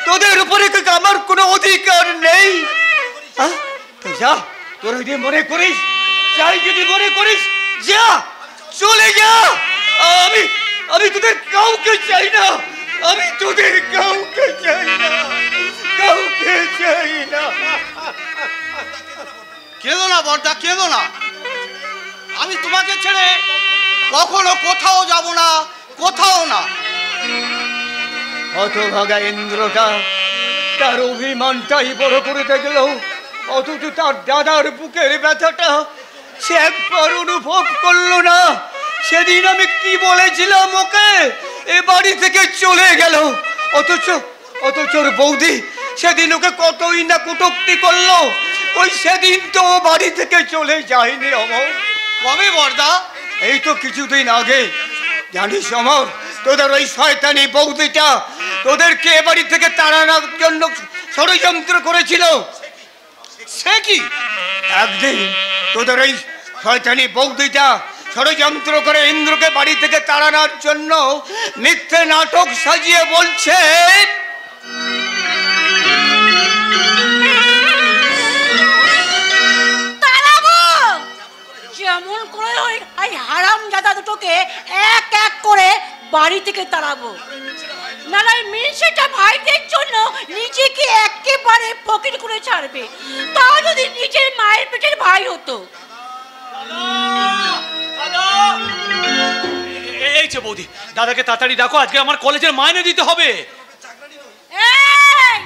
তোদের উপরে আমার কোনো অধিকার নেই? তো যা, তোরা যদি মনে করিস, যাই যদি মনে করিস, যা, চলে যা। আমি তোদের কাউকে চাই না, আমি তোদের কাউকে চাই না, কাউকে চাই না। কেঁদো না বড়দা, কেঁদো না। আমি তোমাকে ছেড়ে কখনো কোথাও যাব না, কোথাও না। হতভাগা ইন্দ্রটা তার অভিমানটাই বড় করে দেখল, অথচ তার দাদার বুকের ব্যথাটা সে একবার অনুভব করলো না। সেদিন আমি কি বলেছিলাম ওকে, এ বাড়ি থেকে চলে গেল, অথচ ওর বৌদি সেদিন ওকে কতই না কটূক্তি করলো। ওই সেদিন তো বাড়ি থেকে চলে যায়নি অমর। কবে বড়দা? এই তো কিছুদিন আগে। জানিস অমর, তোদের ওই শয়তানি বৌদিটা তোদেরকে এ বাড়ি থেকে তাড়ানোর জন্য ষড়যন্ত্র করেছিল। সে কি? একদিন তোদের ওই শয়তানি বৌদিটা ষড়যন্ত্র করে ইন্দ্রকে বাড়ি থেকে তাড়ানোর জন্য মিথ্যে নাটক সাজিয়ে বলছে তাড়াবো, যেমন করে ওই হারামজাদা দুটোকে এক এক করে বাড়ি থেকে তাড়াবো। নালাই মিনসেটা ভাইদের জন্য নিজেকে একেবারে পকেট করে ছাড়বে। তা যদি নিজের মায়ের পেটের ভাই হতো। এই যে বৌদি, দাদাকে তাড়াতাড়ি ডাকো, আজকে আমার কলেজের মাইনে দিতে হবে। এই,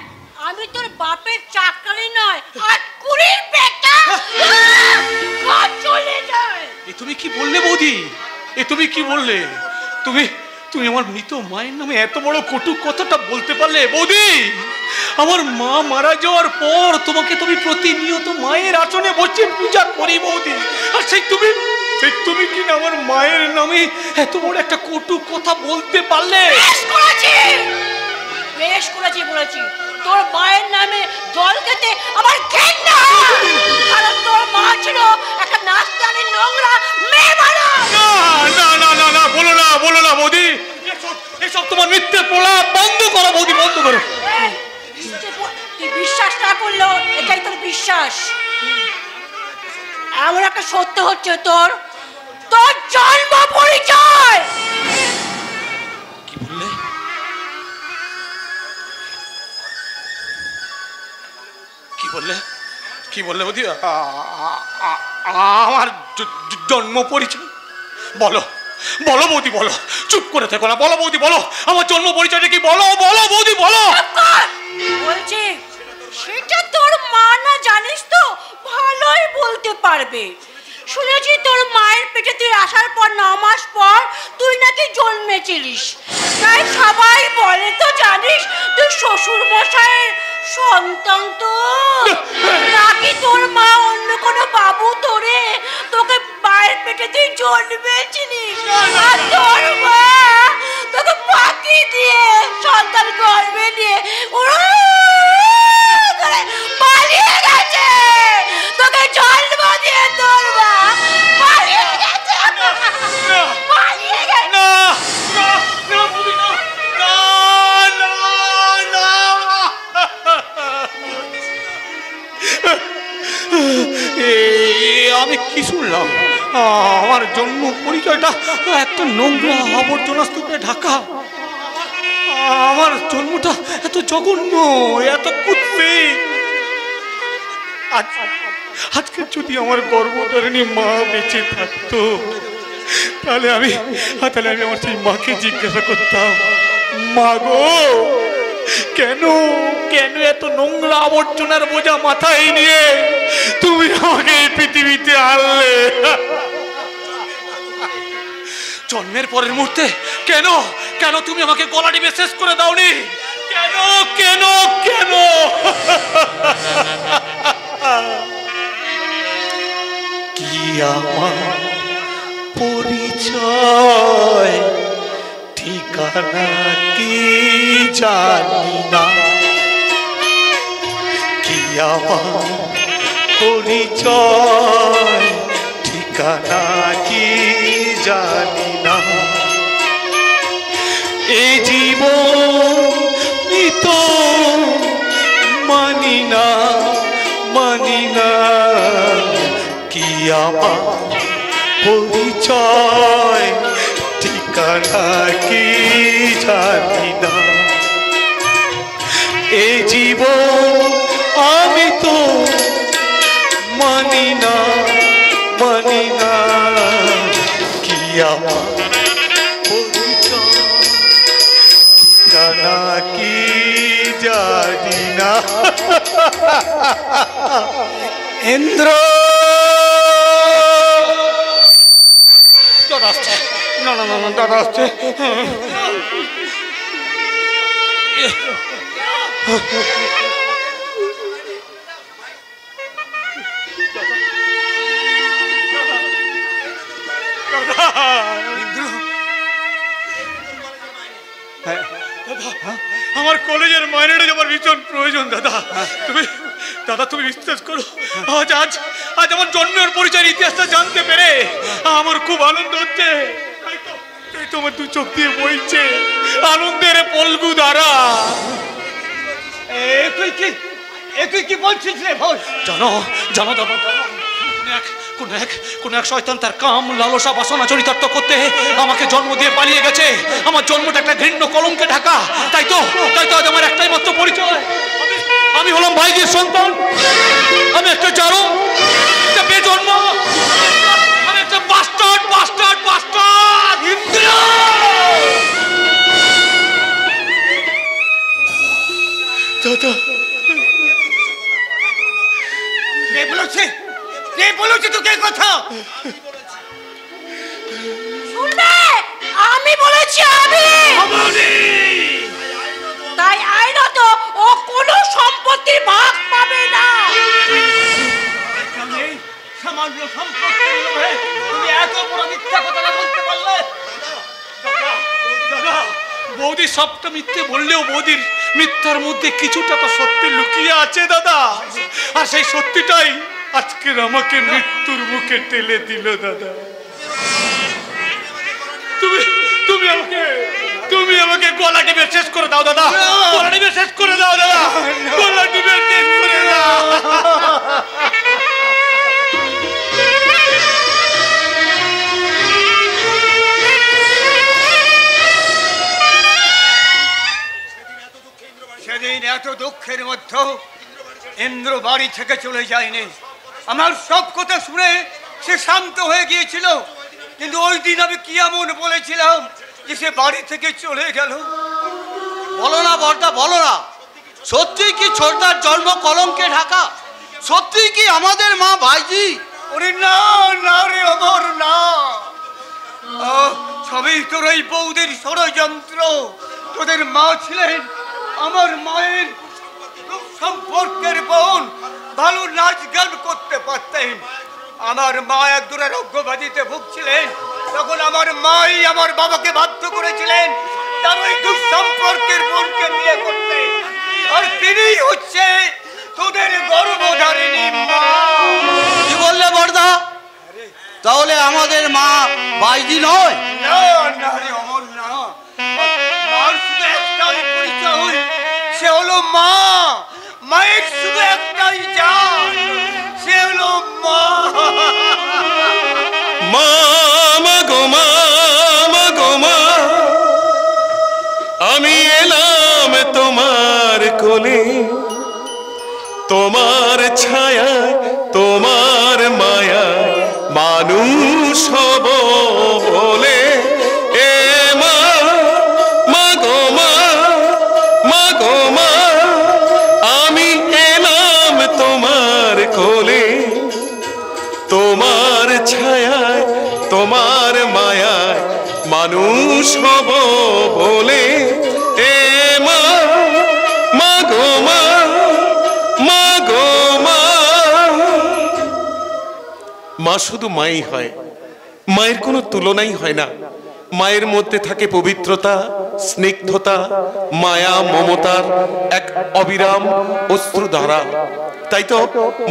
আমি তোর বাপের চাকরি নয়, আর কুড়ির বেটা। চলে যায়। এ তুমি কি বললে বৌদি? এ তুমি কি বললে? তুমি তুমি আমার মৃত মায়ের নামে এত বড় কটু কথাটা বলতে পারলে বৌদি? আমার মা মারা যাওয়ার পর তোমাকে তুমি প্রতিনিয়ত মায়ের আসনে বসে পূজা করি বৌদি, আর সেই তুমি কি না আমার মায়ের নামে এত বড় একটা কটু কথা বলতে পারলে? বেশ করেছি বলেছি। তোর মায়ের নামে জল খেতে আমার ঘেন্না, কারণ তোর মা ছিল একটা নাস্তানি নোংরা মেয়ে মানুষ। না না না না, বলো না বৌদি, এসব তোমার মিথ্যে বলা বন্ধ করো বৌদি, বন্ধ করো। তুই বিশ্বাস না করলেও এটাই তোর বিশ্বাস। এমন একটা সত্য হচ্ছে তোর জন্ম পরিচয়। কি বললে? কি বললে বৌদি? আমার জন্ম পরিচয়? বলো বৌদি, বলো। চুপ করে থেকো না, বলো বৌদি, বলো আমার জন্ম পরিচয়টা কি? বলো বৌদি, বলো। বলছি সেটা তোর মা না জানিস তো ভালোই বলতে পারবে। শুনেছি তোর মায়ের পেটে তুই আসার পর 9 মাস পর তুই নাকি জন্মেছিলিস। তাই সবাই বলে তো জানিস তুই শ্বশুর মশাইয়ের সন্তান। তো নাকি তোর মা অন্য কোনো বাবু তোকে মায়ের পেটে তুই জন্মেছিলিস, আর তোর মা তোকে পাখি দিয়ে সন্তান গর্ভে নিয়ে পালিয়ে গেছে। তোকে জন্ম দিয়ে তোর মা পালিয়ে গেছে। আমি কি শুনলাম? আমার জন্ম পরিচয়টা একটা নোংরা আবর্জনা স্তূপে ঢাকা। আমার জন্মটা এত জঘন্য, এত কুৎসিত। আজকে যদি আমার গর্ভধারিণী মা বেঁচে থাকতো, তাহলে আমি আমার সেই মাকে জিজ্ঞাসা করতাম, মা গো, কেন এত নোংরা আবর্জনার বোঝা মাথায় নিয়ে তুমি আমাকে এই পৃথিবীতে আনলে? জন্মের পরের মুহূর্তে কেন তুমি আমাকে গলা টিপে শেষ করে দাওনি? কেন কি আমার পরিচয় ঠিকানা কি জানি না, কি আমার পরিচয় ঠিকানা কি জানি না। এই জীবন মৃত মানি না, কি আমার পরিচয় ঠিকানা কি জানি না। এই জীবন আমি তো মানি না, কি আমার পরিচয় ঠিকানা কি জানি না। ইন্দ্র দাদা আসছে, না দাদা আসছে। আমার কলেজের মাইনেটা আমার ভীষণ প্রয়োজন দাদা। দাদা তুমি বিশ্বাস করো, আজ আজ আজ আমার জন্মের পরিচয়ের ইতিহাসটা জানতে পেরে আমার খুব আনন্দ হচ্ছে। তাই তোমার দু চোখ দিয়ে বইছে আনন্দের পলগু ধারা। তুই কি বলছিস রে ভাই? জানো জানো দাদা, কোন এক শয়তান তার কাম লালসা বাসনা চরিতার্থ করতে আমাকে জন্ম দিয়ে পালিয়ে গেছে। আমার জন্মটা একটা ঘৃণ্য কলঙ্কে ঢাকা। তাই তো আজ আমার একটাই মাত্র পরিচয়, আমি হলাম ভাইজির সন্তান। আমি একটা জারো, একটা বেজন্ম, আমি একটা বাস্টার্ড বাস্টার্ড বাস্টার্ড হিন্দু। দাদা কে বলেছে তোকে কথা? শুনবে, আমি বলেছি আমি। তাই আইনত ও কোনো সম্পত্তির ভাগ পাবে না। সামান্য সম্পত্তির লোভে তুমি এত বড় মিথ্যা কথা বলতে পারলে? দাদা, বৌদি সবটা মিথ্যে বললেও বৌদির মিথ্যার মধ্যে কিছুটা তো সত্যি লুকিয়ে আছে দাদা। আর সেই সত্যিটাই আজকের আমাকে মৃত্যুর মুখে ঠেলে দিল দাদা। তুমি আমাকে গলা টিপে শেষ করে দাও দাদা, গলা টিপে শেষ করে দাও দাদা, গলা টিপে শেষ করে দাও। সেদিন এত দুঃখের মধ্যে ইন্দ্র বাড়ি থেকে চলে যায়নি। আমার সব কথা শুনে সে শান্ত হয়ে গিয়েছিল, কিন্তু ওই দিন আমি কি এমন বলেছিলাম যে সে বাড়ি থেকে চলে গেল? বলো না বর্দা, বলো না, সত্যি কি ছোটদার জন্ম কলঙ্কে ঢাকা? সত্যি কি আমাদের মা ভাইজি? ওরে না না রে অমর না, সবই তোর ওই বৌদের ষড়যন্ত্র। তোদের মা ছিলেন আমার মায়ের সম্পর্কের বোন, ভালো নাচ গান করতে পারতেন। আমার মা এক দুরারোগ্য ব্যাধিতে ভুগছিলেন, তখন আমার মাই আমার বাবাকে বাধ্য করেছিলেন তার ওই দুঃসম্পর্কের বোনকে বিয়ে করতে। আর তিনিই হচ্ছে তোদের গর্ভধারিণী মা। কি বললে বর্দা? তাহলে আমাদের মা ভাইজি নয়? না না রে অমর না, মার শুধু একটাই পরিচয়, সে হলো মা। মায়ের শুধু একটাই জান, সে হলো মা। মা গো মা, গো মা, আমি এলাম তোমার কোলে, তোমার ছায়া তোমার মায়া মানুষ হব বলে। এ মা, মা গো মা, গো মা, আমি এলাম তোমার কোলে, তোমার ছায়ায় তোমার মায়ায় মানুষ হব বলে। এ মা, মা গো মা, গো মা। মা শুধু মাই হয়, মায়ের কোনো তুলনাই হয় না। মায়ের মধ্যে থাকে পবিত্রতা, স্নিগ্ধতা, মায়া, মমতার এক অবিরাম অশ্রুধারা। তাই তো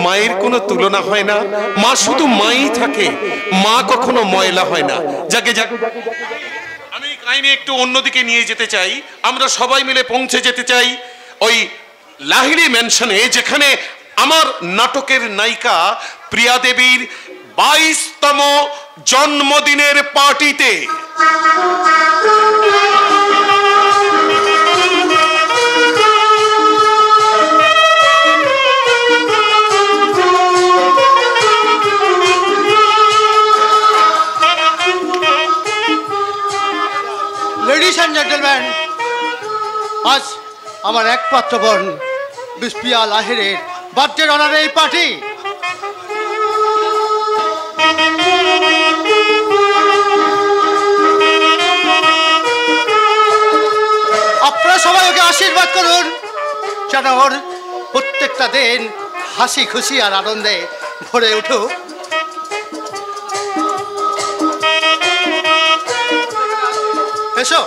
মায়ের কোনো তুলনা হয় না। মা শুধু মাই থাকে, মা কখনো ময়লা হয় না। যাকে আমি কাহিনী একটু অন্যদিকে নিয়ে যেতে চাই। আমরা সবাই মিলে পৌঁছে যেতে চাই ওই লাহিড়ী ম্যানশনে, যেখানে আমার নাটকের নায়িকা প্রিয়া দেবীর 22তম জন্মদিনের পার্টিতে লেডিস অ্যান্ড জেন্টলম্যান, আজ আমার একমাত্র বোন বিসপিয়া লাহিড়ীর বার্থডের অনারে এই পার্টি। আপনারা সবাই ওকে আশীর্বাদ করুন যেন ওর প্রত্যেকটা দিন হাসি খুশি আর আনন্দে ভরে উঠুক। এসো।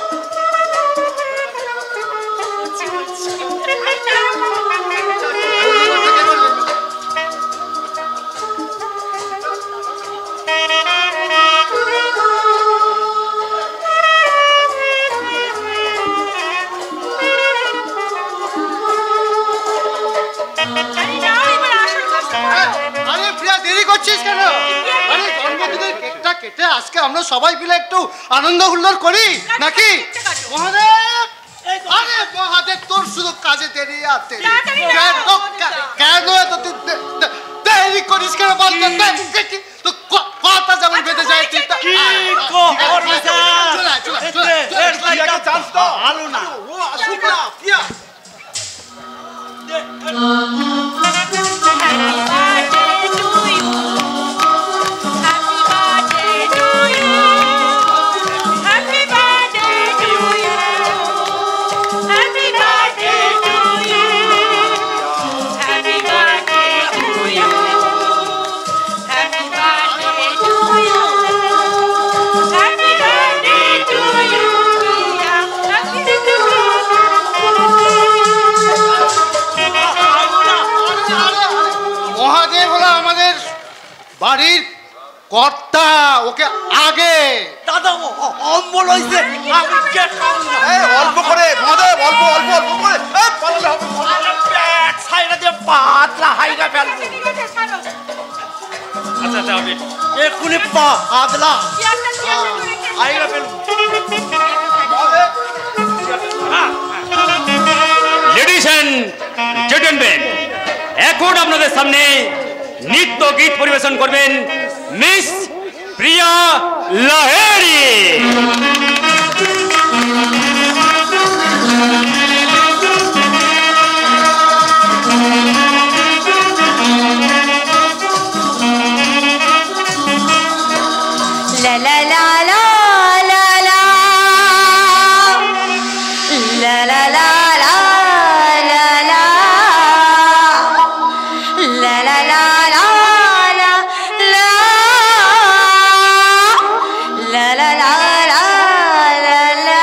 কেটে আজকে আমরা সবাই মিলে একটু আনন্দ হুল্লোড় করি নাকি? মহাদেব, আরে মহাদেব, তোর শুধু কাজে দেরি আছে। কেন এত দেরি করিস কেন বলতে? কথা যেমন বেঁধে যায় তুই ভালো না বাড়ির কর্তা, ওকে আগে দাদা অম্বল হইছে অল্প করে মহাদেব, অল্প অল্প অল্প করে পারলে হবে। পেট সাইডে দিয়ে পাতলা হাইরা ফেলবো। আচ্ছা আচ্ছা আমি এক্ষুনি পাতলা হাইরা ফেলবো। লেডিস এন্ড জেন্টলম্যান, এখন আপনাদের সামনে নৃত্য গীত পরিবেশন করবেন মিস প্রিয়া লাহেরি। লা লা লা লা লা লা লা লা লা লা লা লা লা লা লা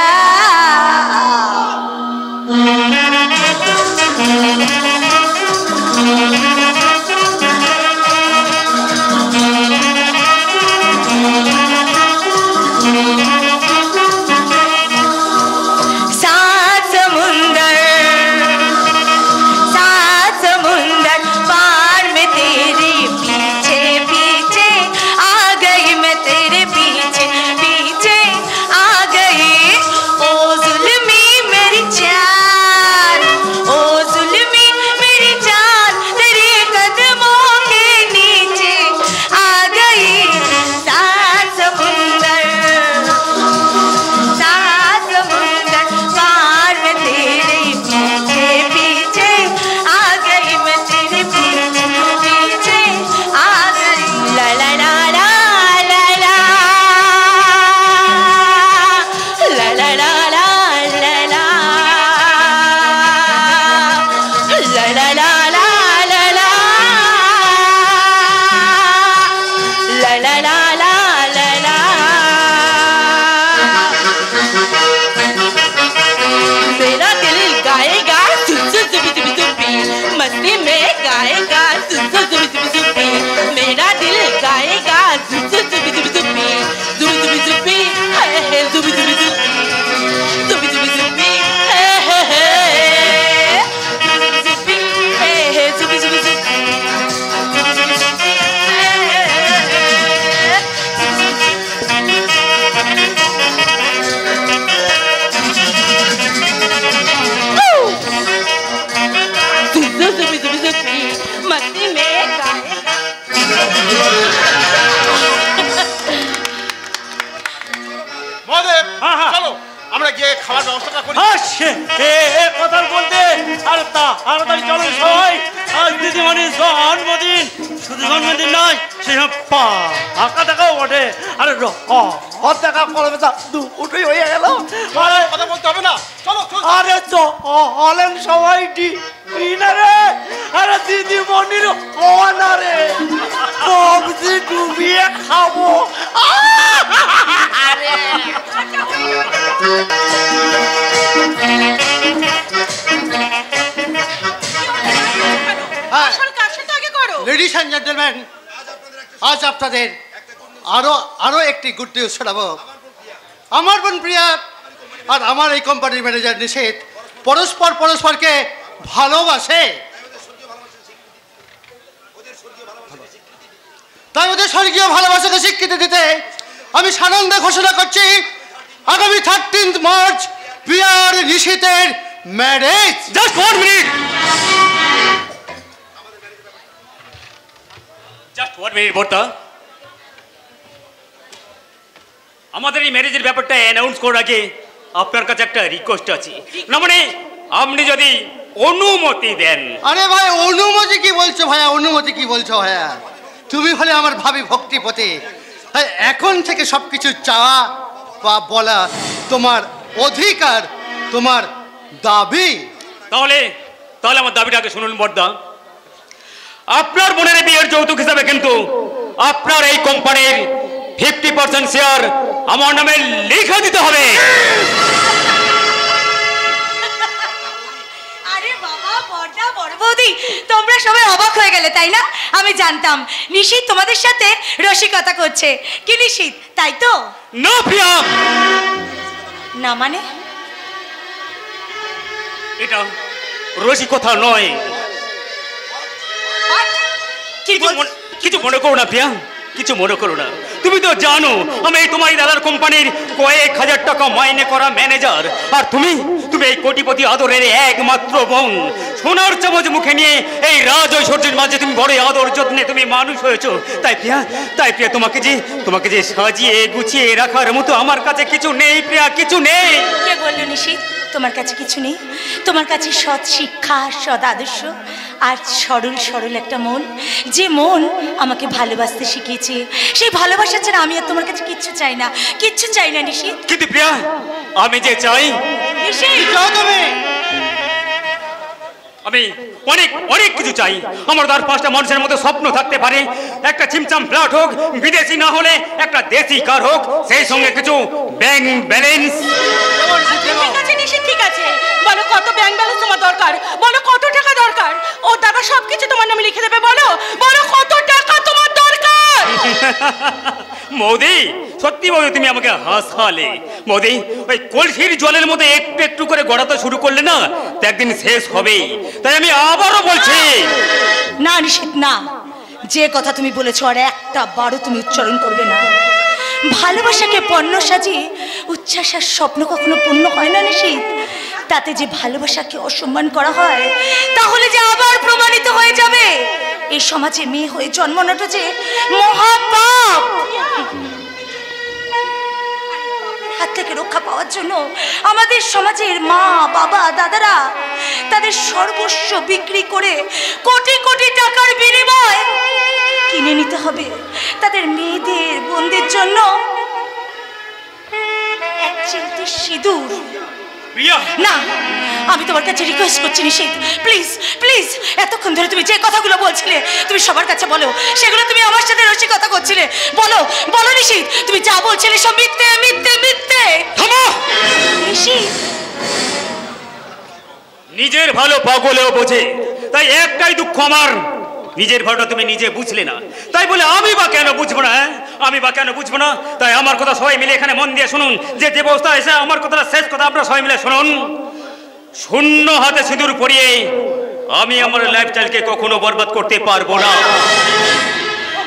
খাওয়ার ব্যবস্থাটা করি। কথা বলতে আর তাড়াতাড়ি চলো সবাই, আজ দিদিমণির জন্মদিন। শুধু জন্মদিন নয়, সে ফাঁকা দেখাও বটে। আরে দেখা করবে দুটোই হয়ে গেল। কথা বলতে হবে না, চলো। আরে চলেন সবাই ডিনারে। আরে দিদিমণির অনারে সবজি ডুবিয়ে খাবো। লেডিস এন্ড জেন্টলম্যান, আজ আপনাদের আরো একটি গুড নিউজ শোনাবো। আমার বোন প্রিয়া আর আমার এই কোম্পানির ম্যানেজার নিষেধ পরস্পরকে ভালোবাসে। তাই ওদের স্বর্গীয় ভালোবাসাকে স্বীকৃতি দিতে আমি সানন্দে ঘোষণা করছি আগামী 13 মার্চ প্রিয়ার নিশীথের marriage. Just 1 minute, just 1 minute বর্তা। আমাদের এই ম্যারেজের ব্যাপারটা অ্যানাউন্স করার আগে আপনার কাছে একটা রিকোয়েস্ট আছে। না মানে আপনি যদি অনুমতি দেন। আরে ভাই অনুমতি কি বলছো ভাইয়া, অনুমতি কি বলছো ভাইয়া? তুমি হলে আমার ভাবি ভক্তিপতি, তাই এখন থেকে সবকিছু চাওয়া বা বলা তোমার অধিকার, তোমার দাবি। তাহলে তাহলে আমার দাবিটাকে শুনুন বর্দা। আপনার বোনের বিয়ের যৌতুক হিসাবে কিন্তু আপনার এই কোম্পানির 50% শেয়ার আমার নামে লিখে দিতে হবে। আরে বাবা, বড়দা, বড় বৌদি, তোমরা সবাই অবাক হয়ে গেলে তাই না? আমি জানতাম নিশীথ তোমাদের সাথে রসিকতা করছে। কি নিশীথ, তাই তো? না প্রিয়া, না মানে? এটা রসিকতা নয়। কিছু মনে করো না প্রিয়া, কিছু মনে করো না। তুমি তো জানো আমি তোমার দাদার কোম্পানির কয়েক হাজার টাকা মাইনে করা ম্যানেজার, আর তুমি এই কোটিপতি আদরের একমাত্র বোন। সোনার চামচ মুখে নিয়ে এই রাজ ঐশ্বর্যের মাঝে তুমি বড় আদর যত্নে তুমি মানুষ হয়েছো। তাই প্রিয়া তোমাকে যে সাজিয়ে গুছিয়ে রাখার মতো আমার কাছে কিছু নেই প্রিয়া, কিছু নেই। কে বললো নিশীথ তোমার কাছে কিছু নেই? তোমার কাছে সৎ শিক্ষা, সৎ আদর্শ আর সরল একটা মন, যে মন আমাকে ভালোবাসতে শিখিয়েছে। সেই ভালোবাসা ছাড়া আমি আর তোমার কাছে কিচ্ছু চাই না, কিচ্ছু চাই না নিশীথ। কিন্তু প্রিয়া, আমি যে চাই, আমি অনেক কিছু চাই। আমার 10-5টা মানুষের মতো স্বপ্ন থাকতে পারে। একটা চিমচাম ফ্ল্যাট হোক, বিদেশি না হলে একটা দেশি কার হোক, সেই সঙ্গে কিছু ব্যাংক ব্যালেন্স। ঠিক আছে নিশীথ, ঠিক আছে। বলো কত ব্যাংক ব্যালেন্স তোমার দরকার, বলো কত টাকা দরকার। ও দাদা সবকিছু তোমার নামে লিখে দেবে। বলো কত টাকা তোমার দরকার। মোদি, সত্যি বৌদি তুমি আমাকে হাসালে। মোদি, ওই কলসির জলের মধ্যে একটু একটু করে গড়াতে শুরু করলে না, তো একদিন শেষ হবেই। তাই আমি আবারও বলছি, না নিশীথ না, যে কথা তুমি বলেছো আর একটা বারও তুমি উচ্চারণ করবে না। ভালোবাসাকে পণ্য সাজিয়ে উচ্ছ্বাস আর স্বপ্ন কখনো পূর্ণ হয় না নিশীথ। তাতে যে ভালোবাসাকে অসম্মান করা হয়, তাহলে যে আবার প্রমাণিত হয়ে যাবে এই সমাজে মেয়ে হয়ে জন্মানোটা যে মহাপাপ। হাত থেকে রক্ষা পাওয়ার জন্য আমাদের সমাজের মা, বাবা, দাদারা তাদের সর্বস্ব বিক্রি করে কোটি কোটি টাকার বিনিময়ে কিনে নিতে হবে তাদের মেয়েদের, বোনদের জন্য এক চিমটি সিঁদুর। না, আমি তোমার কাছে রিকোয়েস্ট করছি নিশীথ, প্লিজ প্লিজ, এতক্ষণ ধরে তুমি যে কথাগুলো বলছিলে তুমি সবার কাছে বলো, সেগুলো তুমি আমার সাথে রসিকতা করছিলে। বলো বলো নিশীথ, তুমি যা বলছিলে সব মিথ্যে মিথ্যে মিথ্যে। থামো নিশীথ, নিজের ভালো পাগলেও বোঝে। তাই একটাই দুঃখ আমার, নিজের ভালোটা তুমি নিজে বুঝলে না। তাই বলে আমি বা কেন বুঝবো না? আমি বা কেন বুঝবো না? তাই আমার কথা সবাই মিলে এখানে মন দিয়ে শুনুন। যে অবস্থা এসে আমার কথাটা শেষ কথা আপনারা সবাই মিলে শুনুন। শূন্য হাতে সিঁদুর পরিয়ে আমি আমার লাইফস্টাইলকে কখনো বরবাদ করতে পারবো না।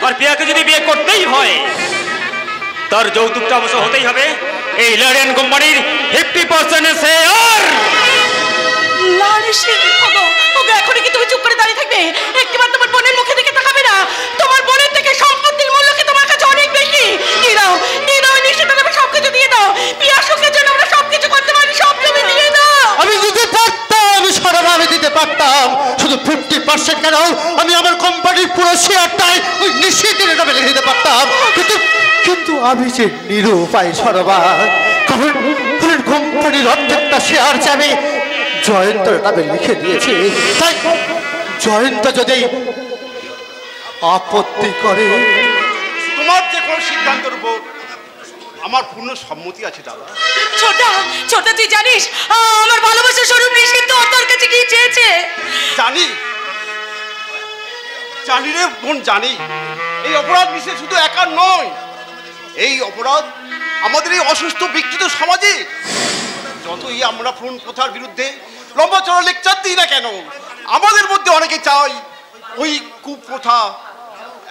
আর প্রিয়াকে যদি বিয়ে করতেই হয়, তার যৌতুকটা অবশ্য হতেই হবে এই লরিয়ান কোম্পানির 50% শেয়ার। না নিশীথ, এখনই কি তুমি চুপ করে দাঁড়িয়ে থাকবে? একবার তোমার বোনের মুখে দিকে তাকাবে না? তোমার বোনের থেকে সম্পত্তির মূল্য কি তোমার কাছে অনেক বেশি? দিয়ে দাও নিশীথ, তুমি সবকিছু দিয়ে দাও। পিয়া সুখের জন্য আমরা সবকিছু করতে পারি, সব জমি দিয়ে দাও। আমি দিতে পারতাম, আমি দিতে পারতাম। শুধু 50% কেন, আমি আমার কোম্পানির পুরো শেয়ারটাই ওই নিশীথের নামে লিখে দিতে পারতাম। কিন্তু আমি যে নিরুপায় সরবা, কারণ কোম্পানির অর্ধেকটা শেয়ার যাবে জয়ন্তর নামে লিখে দিয়েছে। তাই জয়ন্ত যদি আপত্তি করে, তোমার যে কোনো সিদ্ধান্তের উপর আমার পূর্ণ সম্মতি আছে দাদা। ছোটা তুই জানিস আমার ভালোবাসার স্বরূপ নিশীথ তোর কাছে কি চেয়েছে? জানি রে বোন, জানি। এই অপরাধ নিশ্চয় শুধু একার নয়, এই অপরাধ আমাদের এই অসুস্থ বিকৃত সমাজে। যতই আমরা ফোন প্রথার বিরুদ্ধে লম্বা চড়া লেকচার দিই না কেন, আমাদের মধ্যে অনেকে চাই ওই কুপ্রথা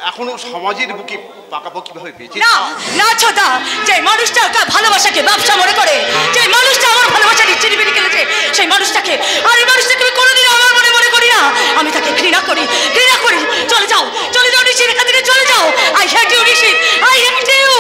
এখনো সমাজের বুকে পাকাপাকি ভাবে বেঁচে না থাক। না ছোটা, যে মানুষটা ভালোবাসাকে ব্যবসা মনে করে, যে মানুষটা আমার ভালোবাসা চিনিবিনি খেলেছে, সেই মানুষটাকে আর এই মানুষটাকে আমি কোনোদিনও আমার মনে মনে করি না। আমি তাকে ঘৃণা করি, ঘৃণা করি। চলে যাও, চলে যাও ঋষি, এখান থেকে চলে যাও। I hate you Rishi, I hate you.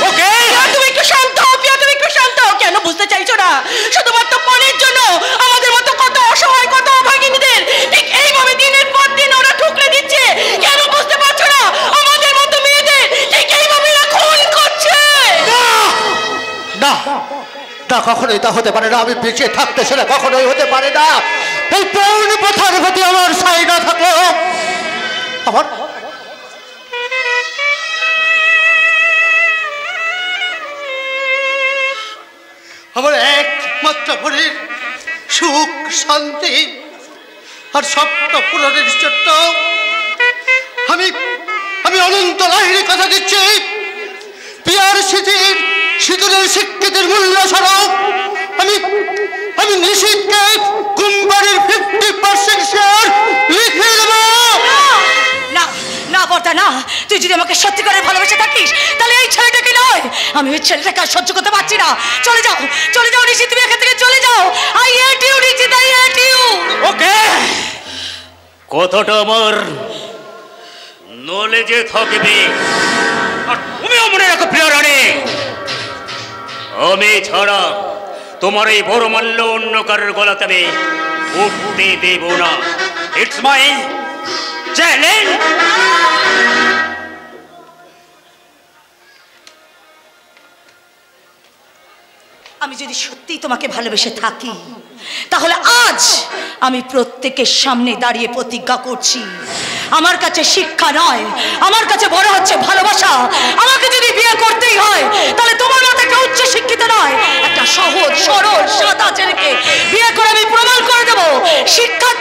Okay তুমি একটু শান্ত হও, প্রিয়া, তুমি একটু শান্ত হও। কেন বুঝতে চাইছো না? শুধুমাত্র পণের জন্য আমাদের মতো কত অসহায়, কত অভাগিনীদের ঠিক এইভাবে দিনের পর দিন ওরা ঠুকরে দিচ্ছে। কেন বুঝতে পারছো না? আমাদের মতো মেয়েদের ঠিক এইভাবে এরা খুন করছে। না না, কখনোই তা হতে পারে না। আমি বেঁচে থাকতে সেটা কখনোই হতে পারে না। এই পৌন প্রথার প্রতি আমার সাই না থাকলেও আমার একমাত্র ভরির সুখ, শান্তি আর স্বপ্ন পূরণের জন্য আমি আমি অনন্ত লাহিড়ী কথা দিচ্ছি। পিয়ার সিটির সিঁদুরের শিক্ষিতের মূল্য স্বরূপ আমি আমি নিশীথকে কোম্পানির 50% শেয়ার লিখে দেব। না না বর্দা, না। তুই যদি আমাকে সত্যি করে ভালোবেসে থাকিস তাহলে এই ছেলেটাকে নয়, আমি ওই ছেলেটাকে আর সহ্য করতে পারছি না। চলে যাও, চলে যাও ঋষি, তুমি এখান থেকে চলে যাও। I hate you Rishi, I hate you. Okay, কথাটা আমার নলেজে থাকবে। আর তুমিও মনে রাখো প্রিয় রানী, আমি ছাড়া তোমার এই বড় মাল্য অন্য কারোর গলাতে আমি উঠতে দেব না। It's my challenge. আমি যদি সত্যিই তোমাকে ভালোবেসে থাকি তাহলে আজ আমি প্রত্যেকের সামনে দাঁড়িয়ে প্রতিজ্ঞা করছি, আমার কাছে শিক্ষা নয়, আমার কাছে বড় হচ্ছে ভালোবাসা। আমাকে যদি বিয়ে করতেই হয় তাহলে তোমার মতো একটা উচ্চ শিক্ষিত নয়, একটা সহজ সরল সাদা ছেলেকে বিয়ে করে আমি প্রমাণ করে দেবো শিক্ষার